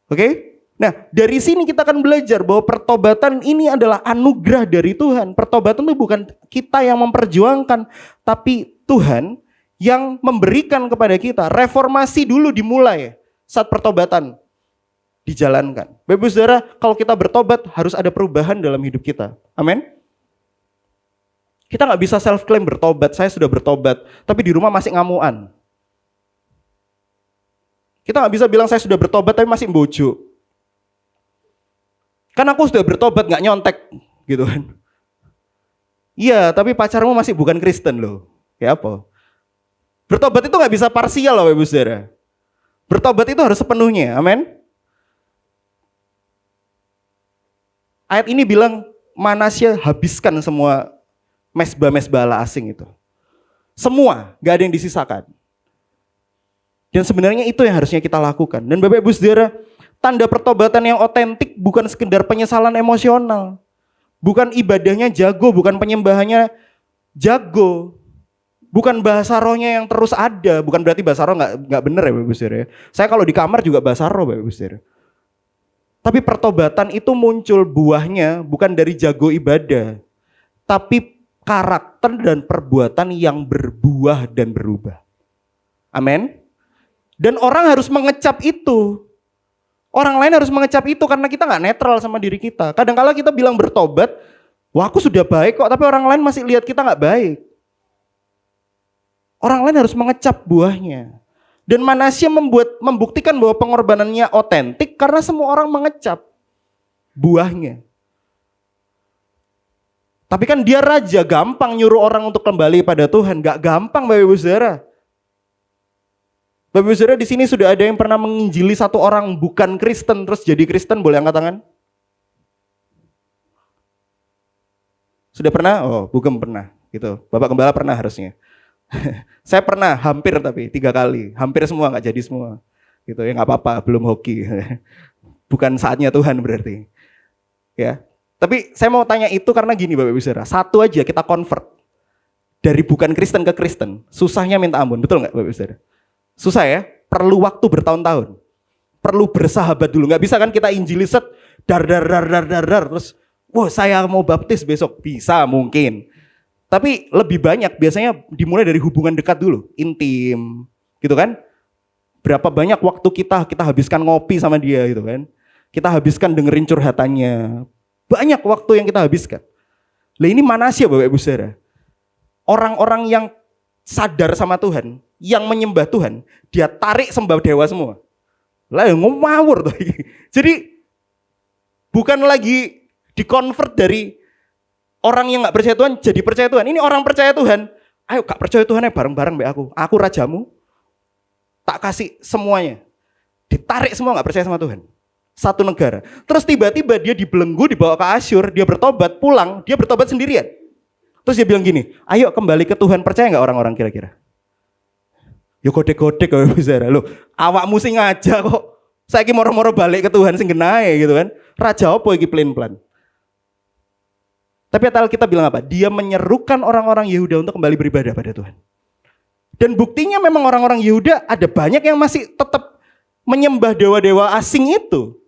Oke? Nah, dari sini kita akan belajar bahwa pertobatan ini adalah anugerah dari Tuhan. Pertobatan itu bukan kita yang memperjuangkan, tapi Tuhan yang memberikan kepada kita. Reformasi dulu dimulai saat pertobatan dijalankan. Bapak Ibu Saudara, kalau kita bertobat harus ada perubahan dalam hidup kita. Amin. Kita nggak bisa self-claim bertobat, saya sudah bertobat, tapi di rumah masih ngamuan. Kita nggak bisa bilang saya sudah bertobat tapi masih mbojo. Kan aku sudah bertobat nggak nyontek gitu kan. Iya, tapi pacarmu masih bukan Kristen loh. Ya apa? Bertobat itu nggak bisa parsial loh Ibu Saudara. Bertobat itu harus sepenuhnya, amin. Ayat ini bilang Manasye habiskan semua mezbah-mezbah Allah asing itu. Semua, nggak ada yang disisakan. Dan sebenarnya itu yang harusnya kita lakukan. Dan Bapak Ibu Saudara, tanda pertobatan yang otentik bukan sekedar penyesalan emosional. Bukan ibadahnya jago, bukan penyembahannya jago. Bukan bahasa rohnya yang terus ada. Bukan berarti bahasa roh nggak benar ya Bapak Ibu Saudara. Saya kalau di kamar juga bahasa roh Bapak Ibu Saudara. Tapi pertobatan itu muncul buahnya bukan dari jago ibadah. Tapi karakter dan perbuatan yang berbuah dan berubah. Amin. Dan orang harus mengecap itu. Orang lain harus mengecap itu karena kita gak netral sama diri kita. Kadang-kala kita bilang bertobat, wah aku sudah baik kok, tapi orang lain masih lihat kita gak baik. Orang lain harus mengecap buahnya. Dan Manasye membuktikan bahwa pengorbanannya otentik karena semua orang mengecap buahnya. Tapi kan dia raja, gampang nyuruh orang untuk kembali pada Tuhan. Gak gampang Bapak Ibu Saudara. Bapak Ibu Saudara di sini sudah ada yang pernah menginjili satu orang bukan Kristen terus jadi Kristen, boleh angkat tangan? Sudah pernah? Oh, bukan pernah. Gitu. Bapak Gembala pernah harusnya. Saya pernah, hampir tapi 3 kali. Hampir semua, nggak jadi semua. Gitu ya, nggak apa-apa, belum hoki. Bukan saatnya Tuhan berarti. Ya. Tapi saya mau tanya itu karena gini Bapak Ibu Saudara. Satu aja kita convert dari bukan Kristen ke Kristen. Susahnya minta ampun, betul nggak Bapak Ibu Saudara? Susah ya, perlu waktu bertahun-tahun. Perlu bersahabat dulu, nggak bisa kan kita injili set, dar, terus, wah saya mau baptis besok, bisa mungkin. Tapi lebih banyak biasanya dimulai dari hubungan dekat dulu, intim, gitu kan. Berapa banyak waktu kita habiskan ngopi sama dia gitu kan. Kita habiskan dengerin curhatannya. Banyak waktu yang kita habiskan. Lah ini Manasye Bapak Ibu Saudara. Orang-orang yang sadar sama Tuhan, yang menyembah Tuhan, dia tarik sembah dewa semua. Lah ngawur tuh. Jadi bukan lagi Dikonvert dari orang yang gak percaya Tuhan jadi percaya Tuhan. Ini orang percaya Tuhan. Ayo gak percaya Tuhan bareng-bareng be aku. Aku rajamu. Tak kasih semuanya. Ditarik semua gak percaya sama Tuhan. Satu negara. Terus tiba-tiba dia dibelenggu, dibawa ke Asyur. Dia bertobat, pulang. Dia bertobat sendirian. Terus dia bilang gini, ayo kembali ke Tuhan. Percaya gak orang-orang kira-kira? Yo godek-godek kok Saudara. Loh, awakmu sing ngajak kok. Saiki moro-moro balik ke Tuhan sing genahe gitu kan. Raja apa iki plan-plan? Tapi Alkitab bilang apa? Dia menyerukan orang-orang Yehuda untuk kembali beribadah pada Tuhan. Dan buktinya memang orang-orang Yehuda ada banyak yang masih tetap menyembah dewa-dewa asing itu.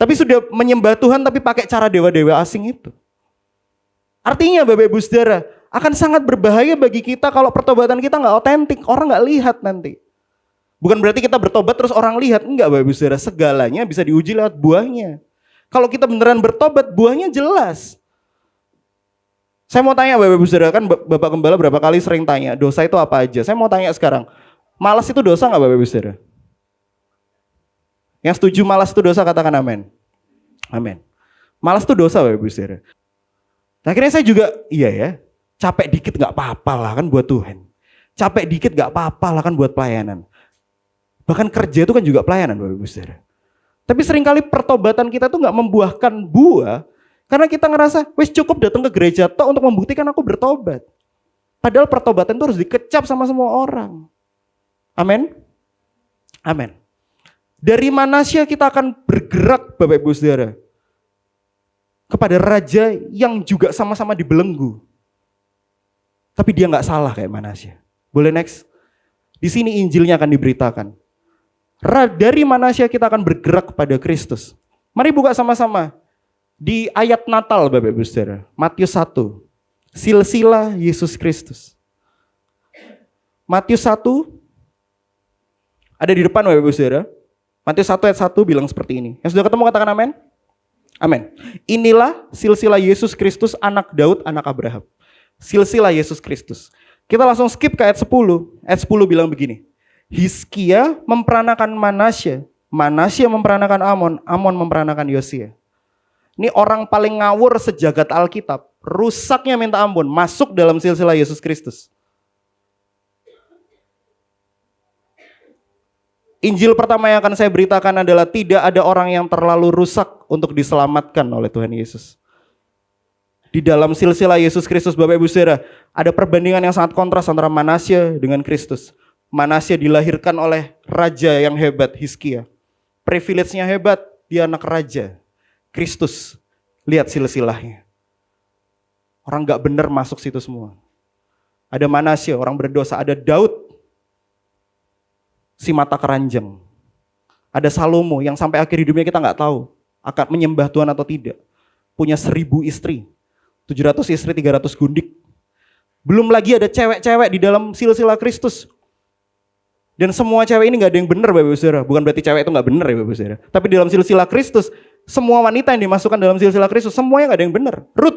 Tapi sudah menyembah Tuhan tapi pakai cara dewa-dewa asing itu. Artinya Bapak Ibu Saudara, akan sangat berbahaya bagi kita kalau pertobatan kita nggak otentik. Orang nggak lihat nanti. Bukan berarti kita bertobat terus orang lihat. Enggak Bapak Ibu Saudara, segalanya bisa diuji lewat buahnya. Kalau kita beneran bertobat, buahnya jelas. Saya mau tanya Bapak Ibu Saudara, kan Bapak Gembala berapa kali sering tanya, dosa itu apa aja? Saya mau tanya sekarang, malas itu dosa nggak Bapak Ibu Saudara? Yang setuju malas itu dosa katakan amin. Amin. Malas itu dosa Bapak Ibu Saudara. Nah, akhirnya saya juga, iya ya, capek dikit nggak apa-apa lah kan buat Tuhan. Capek dikit nggak apa-apa lah kan buat pelayanan. Bahkan kerja itu kan juga pelayanan Bapak Ibu Saudara. Tapi seringkali pertobatan kita tuh nggak membuahkan buah. Karena kita ngerasa, wes cukup datang ke gereja toh untuk membuktikan aku bertobat. Padahal pertobatan itu harus dikecap sama semua orang. Amin. Amin. Dari Manasya kita akan bergerak Bapak Ibu Saudara. Kepada raja yang juga sama-sama dibelenggu. Tapi dia gak salah kayak Manasya. Boleh next? Di sini Injilnya akan diberitakan. Dari Manasya kita akan bergerak kepada Kristus. Mari buka sama-sama. Di ayat Natal Bapak Ibu Saudara, Matius 1, silsilah Yesus Kristus. Matius 1, ada di depan Bapak Ibu Saudara. Matius 1 ayat 1 bilang seperti ini. Yang sudah ketemu katakan amin. Amin. Inilah silsilah Yesus Kristus anak Daud, anak Abraham. Silsilah Yesus Kristus. Kita langsung skip ke ayat 10. Ayat 10 bilang begini. Hizkia memperanakan Manasya, Manasya memperanakan Amon, Amon memperanakan Yosia. Ini orang paling ngawur sejagat Alkitab. Rusaknya minta ampun. Masuk dalam silsilah Yesus Kristus. Injil pertama yang akan saya beritakan adalah tidak ada orang yang terlalu rusak untuk diselamatkan oleh Tuhan Yesus. Di dalam silsilah Yesus Kristus Bapak Ibu Saudara, ada perbandingan yang sangat kontras antara Manasya dengan Kristus. Manasya dilahirkan oleh raja yang hebat, Hizkia. Privilege-nya hebat, dia anak raja. Kristus, lihat silsilahnya. Orang gak benar masuk situ semua. Ada Manasya, orang berdosa. Ada Daud, si mata keranjang. Ada Salomo yang sampai akhir hidupnya kita gak tahu akan menyembah Tuhan atau tidak. Punya 1000 istri, 700 istri, 300 gundik. Belum lagi ada cewek-cewek di dalam silsilah Kristus. Dan semua cewek ini gak ada yang benar Bapak Ibu Saudara. Bukan berarti cewek itu gak benar ya Bapak Ibu Saudara. Tapi di dalam silsilah Kristus, semua wanita yang dimasukkan dalam silsilah Kristus, semuanya gak ada yang benar. Rut,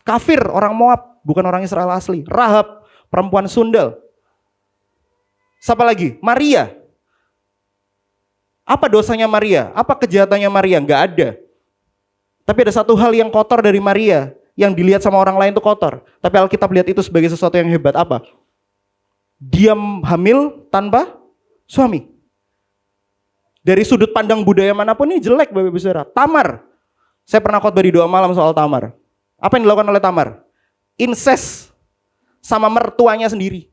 kafir, orang Moab, bukan orang Israel asli. Rahab, perempuan sundal. Siapa lagi? Maria. Apa dosanya Maria? Apa kejahatannya Maria? Gak ada. Tapi ada satu hal yang kotor dari Maria, yang dilihat sama orang lain itu kotor. Tapi Alkitab lihat itu sebagai sesuatu yang hebat. Apa? Dia hamil tanpa suami. Dari sudut pandang budaya manapun ini jelek Bapak Ibu Saudara. Tamar. Saya pernah khotbah di doa malam soal Tamar. Apa yang dilakukan oleh Tamar? Incest sama mertuanya sendiri.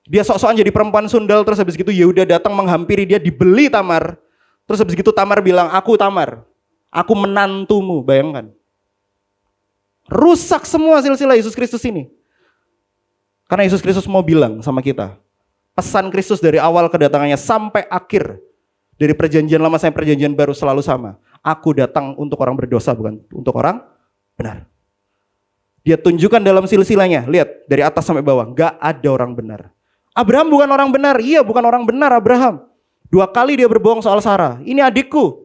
Dia sok-sokan jadi perempuan sundal, terus habis gitu Yehuda datang menghampiri dia, dibeli Tamar. Terus habis gitu Tamar bilang, aku Tamar, aku menantumu, bayangkan. Rusak semua silsilah Yesus Kristus ini. Karena Yesus Kristus mau bilang sama kita, pesan Kristus dari awal kedatangannya sampai akhir, dari perjanjian lama sampai perjanjian baru selalu sama. Aku datang untuk orang berdosa, bukan untuk orang benar. Dia tunjukkan dalam silsilahnya, lihat dari atas sampai bawah, gak ada orang benar. Abraham bukan orang benar, iya bukan orang benar Abraham. 2 kali dia berbohong soal Sarah, ini adikku,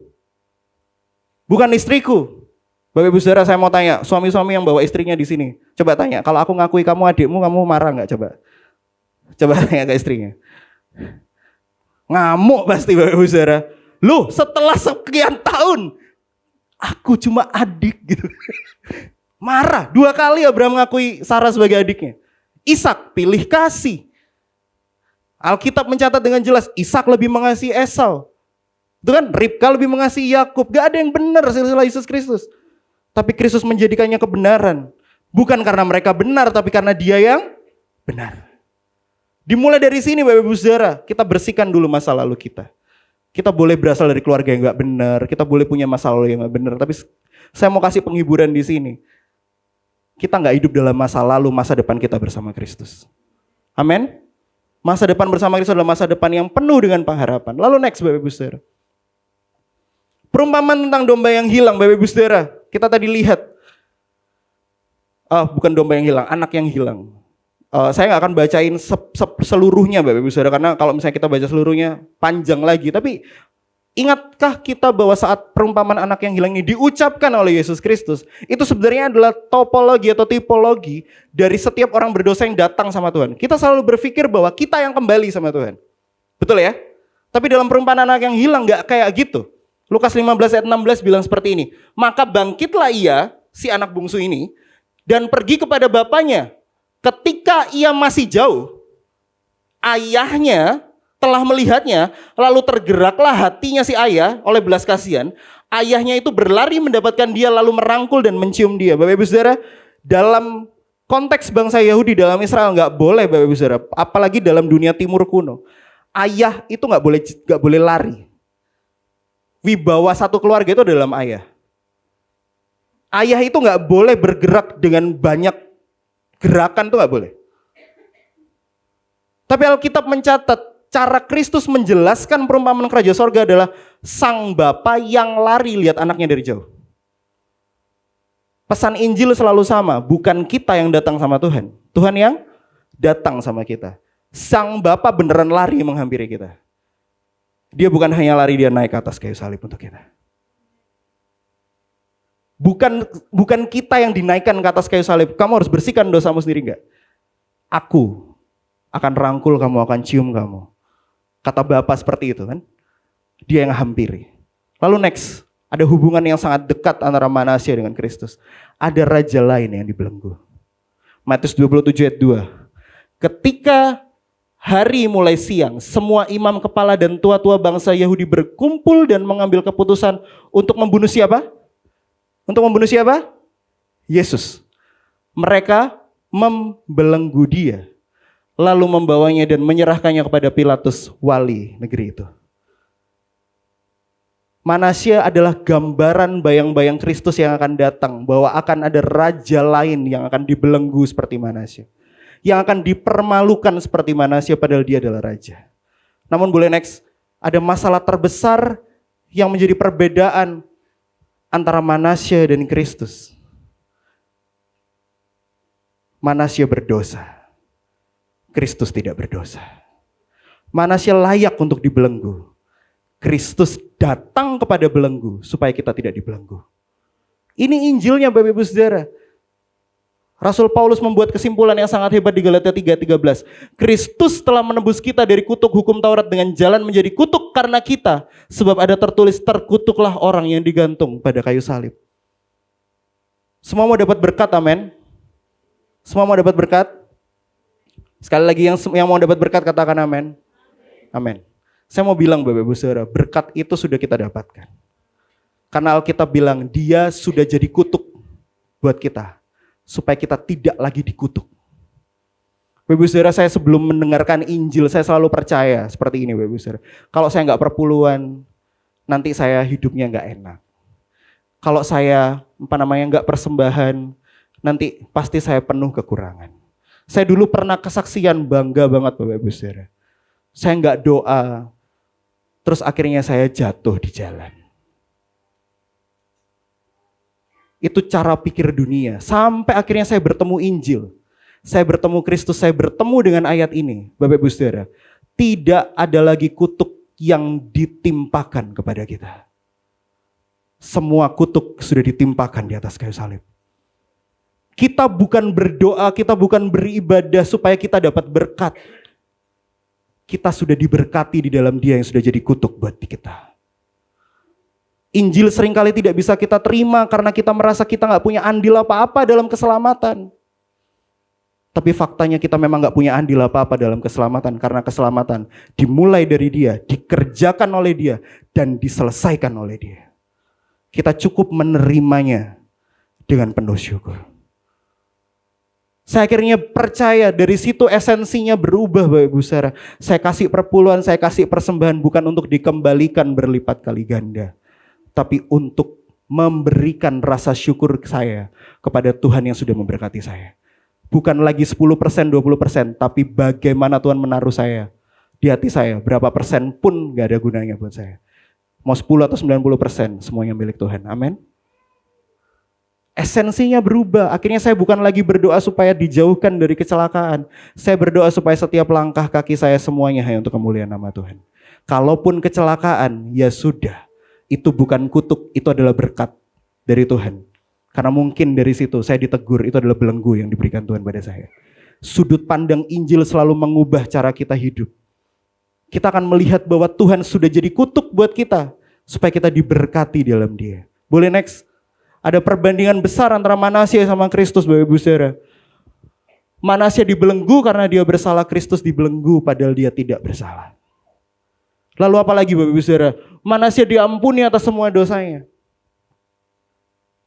bukan istriku. Bapak Ibu Saudara, saya mau tanya, suami-suami yang bawa istrinya di sini, coba tanya, kalau aku ngakui kamu adikmu, kamu marah nggak? Coba tanya ke istrinya. Ngamuk pasti Bapak Ibu Saudara. Loh, setelah sekian tahun, Aku cuma adik gitu. Marah. 2 kali Abraham mengakui Sarah sebagai adiknya. Ishak pilih kasih. Alkitab mencatat dengan jelas, Ishak lebih mengasihi Esau. Itu kan, Ribka lebih mengasihi Yakub. Gak ada yang benar silsilah Yesus Kristus. Tapi Kristus menjadikannya kebenaran. Bukan karena mereka benar, tapi karena dia yang benar. Dimulai dari sini Bapak Ibu Saudara, kita bersihkan dulu masa lalu kita. Kita boleh berasal dari keluarga yang gak benar, kita boleh punya masa lalu yang gak benar. Tapi saya mau kasih penghiburan di sini. Kita gak hidup dalam masa lalu, masa depan kita bersama Kristus. Amin. Masa depan bersama Kristus adalah masa depan yang penuh dengan pengharapan. Lalu next Bapak Ibu Saudara. Perumpamaan tentang domba yang hilang Bapak Ibu Saudara. Kita tadi lihat. Bukan domba yang hilang, anak yang hilang. Saya gak akan bacain seluruhnya Bapak Ibu Saudara. Karena kalau misalnya kita baca seluruhnya panjang lagi. Tapi ingatkah kita bahwa saat perumpamaan anak yang hilang ini diucapkan oleh Yesus Kristus, itu sebenarnya adalah topologi atau tipologi dari setiap orang berdosa yang datang sama Tuhan. Kita selalu berpikir bahwa kita yang kembali sama Tuhan. Betul ya? Tapi dalam perumpamaan anak yang hilang gak kayak gitu. Lukas 15 ayat 16 bilang seperti ini. Maka bangkitlah ia, si anak bungsu ini, dan pergi kepada bapaknya. Ketika ia masih jauh, ayahnya telah melihatnya, lalu tergeraklah hatinya si ayah oleh belas kasihan. Ayahnya itu berlari mendapatkan dia, lalu merangkul dan mencium dia. Bapak Ibu Saudara, dalam konteks bangsa Yahudi dalam Israel nggak boleh Bapak Ibu Saudara, apalagi dalam dunia timur kuno. Ayah itu nggak boleh lari. Wibawa satu keluarga itu dalam ayah. Ayah itu nggak boleh bergerak dengan banyak gerakan, itu nggak boleh. Tapi Alkitab mencatat cara Kristus menjelaskan perumpamaan kerajaan sorga adalah sang bapa yang lari lihat anaknya dari jauh. Pesan Injil selalu sama, bukan kita yang datang sama Tuhan, Tuhan yang datang sama kita. Sang bapa beneran lari menghampiri kita. Dia bukan hanya lari, dia naik ke atas kayu salib untuk kita. Bukan kita yang dinaikkan ke atas kayu salib. Kamu harus bersihkan dosamu sendiri enggak? Aku akan rangkul kamu, akan cium kamu. Kata Bapa seperti itu kan. Dia yang hampiri. Lalu next, ada hubungan yang sangat dekat antara Manasya dengan Kristus. Ada raja lain yang dibelenggu. Matius 27 ayat 2. Ketika hari mulai siang, semua imam kepala dan tua-tua bangsa Yahudi berkumpul dan mengambil keputusan untuk membunuh siapa? Untuk membunuh siapa? Yesus. Mereka membelenggu dia, lalu membawanya dan menyerahkannya kepada Pilatus, wali negeri itu. Manasya adalah gambaran bayang-bayang Kristus yang akan datang, bahwa akan ada raja lain yang akan dibelenggu seperti Manasya, yang akan dipermalukan seperti Manasya padahal dia adalah raja. Namun boleh next, ada masalah terbesar yang menjadi perbedaan antara Manasya dan Kristus. Manasya berdosa, Kristus tidak berdosa. Manasya layak untuk dibelenggu, Kristus datang kepada belenggu supaya kita tidak dibelenggu. Ini Injilnya Bapak Ibu Saudara. Rasul Paulus membuat kesimpulan yang sangat hebat di Galatia 3:13. Kristus telah menebus kita dari kutuk hukum Taurat dengan jalan menjadi kutuk karena kita. Sebab ada tertulis, terkutuklah orang yang digantung pada kayu salib. Semua mau dapat berkat, amin. Semua mau dapat berkat. Sekali lagi yang mau dapat berkat katakan amin. Amin. Saya mau bilang Bapak Ibu Saudara, berkat itu sudah kita dapatkan. Karena Alkitab bilang dia sudah jadi kutuk buat kita. Supaya kita tidak lagi dikutuk. Bapak Ibu Saudara, saya sebelum mendengarkan Injil, saya selalu percaya seperti ini Bapak Ibu Saudara. Kalau saya nggak perpuluhan, nanti saya hidupnya nggak enak. Kalau saya nggak persembahan, nanti pasti saya penuh kekurangan. Saya dulu pernah kesaksian bangga banget Bapak Ibu Saudara. Saya nggak doa, terus akhirnya saya jatuh di jalan. Itu cara pikir dunia. Sampai akhirnya saya bertemu Injil. Saya bertemu Kristus, saya bertemu dengan ayat ini. Bapak Ibu Saudara, tidak ada lagi kutuk yang ditimpakan kepada kita. Semua kutuk sudah ditimpakan di atas kayu salib. Kita bukan berdoa, kita bukan beribadah supaya kita dapat berkat. Kita sudah diberkati di dalam Dia yang sudah jadi kutuk buat kita. Injil seringkali tidak bisa kita terima karena kita merasa kita gak punya andil apa-apa dalam keselamatan. Tapi faktanya kita memang gak punya andil apa-apa dalam keselamatan. Karena keselamatan dimulai dari Dia, dikerjakan oleh Dia, dan diselesaikan oleh Dia. Kita cukup menerimanya dengan penuh syukur. Saya akhirnya percaya dari situ esensinya berubah Bapak Ibu Saudara. Saya kasih perpuluhan, saya kasih persembahan bukan untuk dikembalikan berlipat kali ganda. Tapi untuk memberikan rasa syukur saya kepada Tuhan yang sudah memberkati saya. Bukan lagi 10%, 20%, tapi bagaimana Tuhan menaruh saya di hati saya. Berapa persen pun gak ada gunanya buat saya. Mau 10 atau 90%, semuanya milik Tuhan. Amin. Esensinya berubah. Akhirnya saya bukan lagi berdoa supaya dijauhkan dari kecelakaan. Saya berdoa supaya setiap langkah kaki saya semuanya hanya untuk kemuliaan nama Tuhan. Kalaupun kecelakaan, ya sudah. Itu bukan kutuk, itu adalah berkat dari Tuhan. Karena mungkin dari situ saya ditegur, itu adalah belenggu yang diberikan Tuhan pada saya. Sudut pandang Injil selalu mengubah cara kita hidup. Kita akan melihat bahwa Tuhan sudah jadi kutuk buat kita, supaya kita diberkati dalam Dia. Boleh next? Ada perbandingan besar antara Manasya sama Kristus, Bapak Ibu Saudara. Manasya dibelenggu karena dia bersalah, Kristus dibelenggu padahal dia tidak bersalah. Lalu apa lagi Bapak Ibu Saudara? Manasya diampuni atas semua dosanya.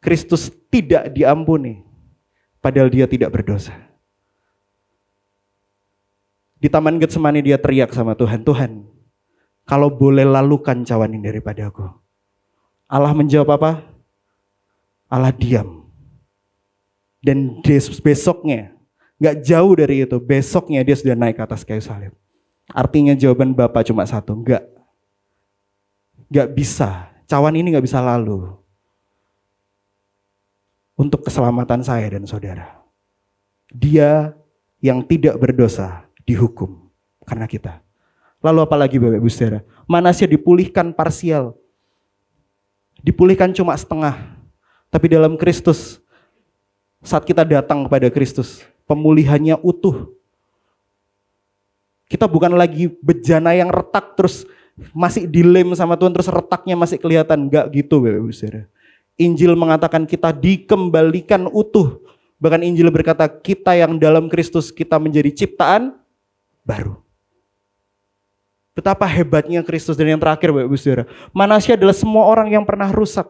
Kristus tidak diampuni padahal dia tidak berdosa. Di Taman Getsemani dia teriak sama Tuhan, Tuhan, kalau boleh lalukan cawan ini daripada aku. Allah menjawab apa? Allah diam. Dan besoknya, gak jauh dari itu, besoknya dia sudah naik ke atas kayu salib. Artinya jawaban Bapa cuma satu, gak bisa, cawan ini gak bisa lalu. Untuk keselamatan saya dan saudara. Dia yang tidak berdosa dihukum karena kita. Lalu apalagi Bapak Ibu Saudara? Manasya dipulihkan parsial. Dipulihkan cuma setengah. Tapi dalam Kristus, saat kita datang kepada Kristus, pemulihannya utuh. Kita bukan lagi bejana yang retak terus masih dilem sama Tuhan terus retaknya masih kelihatan. Enggak gitu Bapak Ibu Saudara. Injil mengatakan kita dikembalikan utuh. Bahkan Injil berkata kita yang dalam Kristus kita menjadi ciptaan baru. Betapa hebatnya Kristus. Dan yang terakhir Bapak Ibu Saudara, Manasya adalah semua orang yang pernah rusak.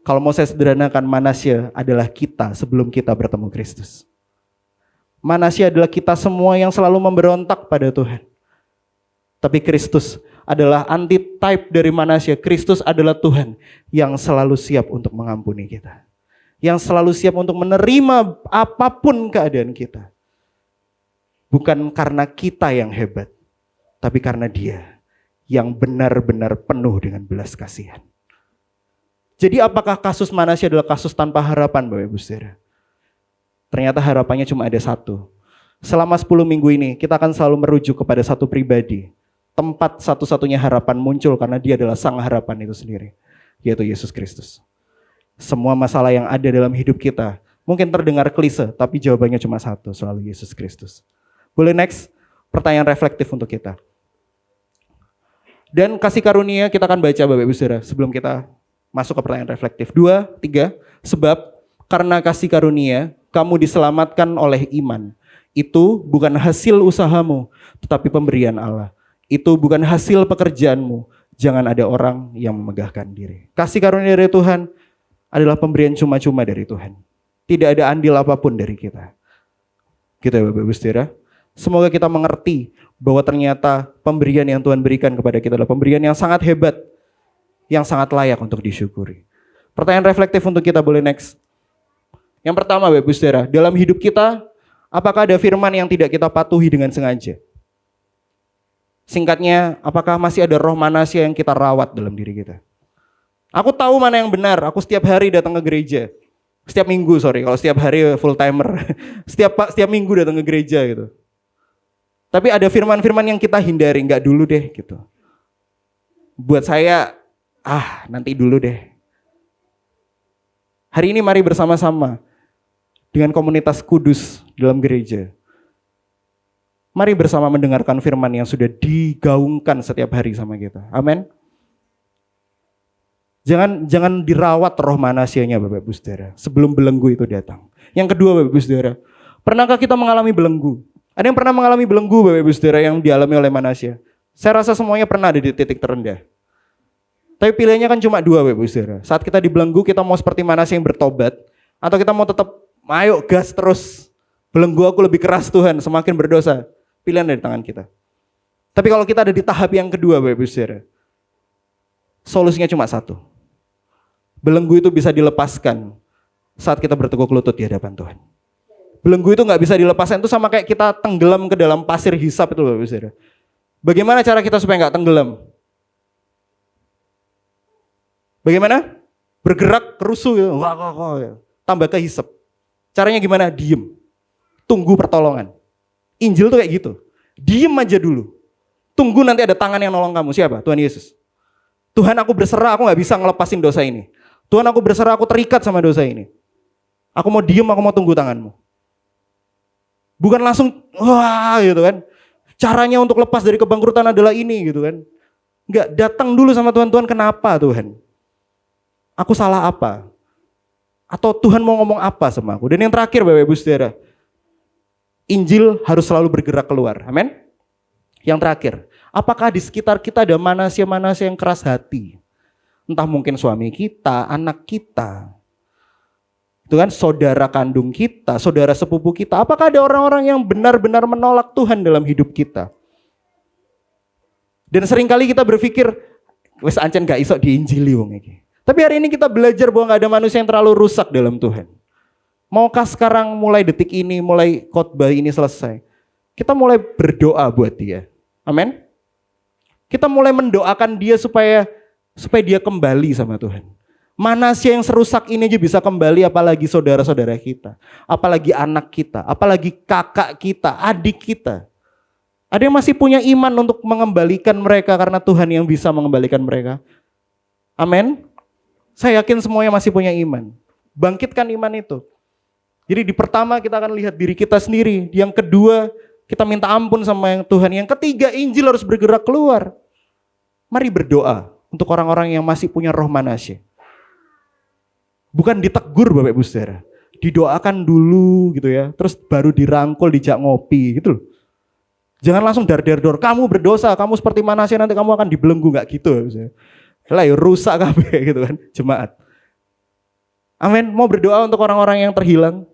Kalau mau saya sederhanakan, Manasya adalah kita sebelum kita bertemu Kristus. Manasya adalah kita semua yang selalu memberontak pada Tuhan. Tapi Kristus adalah antitype dari Manasya. Kristus adalah Tuhan yang selalu siap untuk mengampuni kita. Yang selalu siap untuk menerima apapun keadaan kita. Bukan karena kita yang hebat, tapi karena Dia yang benar-benar penuh dengan belas kasihan. Jadi apakah kasus Manasya adalah kasus tanpa harapan Bapak Ibu Saudara? Ternyata harapannya cuma ada satu. Selama 10 minggu ini kita akan selalu merujuk kepada satu pribadi. Tempat satu-satunya harapan muncul karena dia adalah sang harapan itu sendiri. Yaitu Yesus Kristus. Semua masalah yang ada dalam hidup kita mungkin terdengar klise, tapi jawabannya cuma satu, selalu Yesus Kristus. Boleh next? Pertanyaan reflektif untuk kita. Dan kasih karunia kita akan baca Bapak Ibu Saudara sebelum kita masuk ke pertanyaan reflektif. 2, 3. Sebab karena kasih karunia kamu diselamatkan oleh iman. Itu bukan hasil usahamu, tetapi pemberian Allah. Itu bukan hasil pekerjaanmu. Jangan ada orang yang memegahkan diri. Kasih karunia dari Tuhan adalah pemberian cuma-cuma dari Tuhan. Tidak ada andil apapun dari kita. Gitu ya Bapak Ibu Saudara. Semoga kita mengerti bahwa ternyata pemberian yang Tuhan berikan kepada kita adalah pemberian yang sangat hebat. Yang sangat layak untuk disyukuri. Pertanyaan reflektif untuk kita, boleh next. Yang pertama Bapak Ibu Saudara, dalam hidup kita, apakah ada firman yang tidak kita patuhi dengan sengaja? Singkatnya, apakah masih ada roh Manasya yang kita rawat dalam diri kita? Aku tahu mana yang benar, aku setiap hari datang ke gereja. Setiap minggu, kalau setiap hari full timer. Setiap minggu datang ke gereja gitu. Tapi ada firman-firman yang kita hindari, enggak dulu deh gitu. Buat saya, nanti dulu deh. Hari ini mari bersama-sama dengan komunitas kudus dalam gereja. Mari bersama mendengarkan firman yang sudah digaungkan setiap hari sama kita. Amin. Jangan dirawat roh Manasya-nya Bapak Ibu Saudara sebelum belenggu itu datang. Yang kedua Bapak Ibu Saudara, pernahkah kita mengalami belenggu? Ada yang pernah mengalami belenggu Bapak Ibu Saudara yang dialami oleh Manasya? Saya rasa semuanya pernah ada di titik terendah. Tapi pilihannya kan cuma dua Bapak Ibu Saudara. Saat kita dibelenggu kita mau seperti Manasya yang bertobat, atau kita mau tetap ayo gas terus. Belenggu aku lebih keras Tuhan, semakin berdosa. Pilihan dari tangan kita. Tapi kalau kita ada di tahap yang kedua Bapak Ibu Saudara, solusinya cuma satu. Belenggu itu bisa dilepaskan saat kita bertekuk lutut di hadapan Tuhan. Belenggu itu nggak bisa dilepaskan, itu sama kayak kita tenggelam ke dalam pasir hisap itu Bapak Ibu Saudara. Bagaimana cara kita supaya nggak tenggelam? Bagaimana? Bergerak kerusuh gitu. Tambah ke hisap. Caranya gimana? Diem. Tunggu pertolongan. Injil tuh kayak gitu. Diem aja dulu. Tunggu nanti ada tangan yang nolong kamu. Siapa? Tuhan Yesus. Tuhan aku berserah, aku gak bisa ngelepasin dosa ini. Tuhan aku berserah, aku terikat sama dosa ini. Aku mau diem, aku mau tunggu tanganmu. Bukan langsung, wah gitu kan. Caranya untuk lepas dari kebangkrutan adalah ini gitu kan. Enggak, datang dulu sama Tuhan. Tuhan kenapa Tuhan? Aku salah apa? Atau Tuhan mau ngomong apa sama aku? Dan yang terakhir Bapak Ibu Saudara, Injil harus selalu bergerak keluar. Amin. Yang terakhir, apakah di sekitar kita ada Manasya-Manasya yang keras hati? Entah mungkin suami kita, anak kita, itu kan saudara kandung kita, saudara sepupu kita. Apakah ada orang-orang yang benar-benar menolak Tuhan dalam hidup kita? Dan seringkali kita berpikir, wes ancen gak iso diinjili wong iki. Tapi hari ini kita belajar bahwa gak ada manusia yang terlalu rusak dalam Tuhan. Maukah sekarang mulai detik ini, mulai khotbah ini selesai, kita mulai berdoa buat dia. Amin. Kita mulai mendoakan dia supaya dia kembali sama Tuhan. Manasya yang serusak ini aja bisa kembali, apalagi saudara-saudara kita, apalagi anak kita, apalagi kakak kita, adik kita. Ada yang masih punya iman untuk mengembalikan mereka karena Tuhan yang bisa mengembalikan mereka. Amin. Saya yakin semuanya masih punya iman. Bangkitkan iman itu. Jadi di pertama kita akan lihat diri kita sendiri. Yang kedua kita minta ampun sama yang Tuhan. Yang ketiga Injil harus bergerak keluar. Mari berdoa untuk orang-orang yang masih punya roh Manasya. Bukan ditegur Bapak Ibu Saudara. Didoakan dulu gitu ya. Terus baru dirangkul, dijak ngopi gitu loh. Jangan langsung dar-dar-dor. Kamu berdosa, kamu seperti Manasya nanti kamu akan dibelenggu. Gak gitu ya. Lah ya rusak kabeh gitu kan jemaat. Amin. Mau berdoa untuk orang-orang yang terhilang.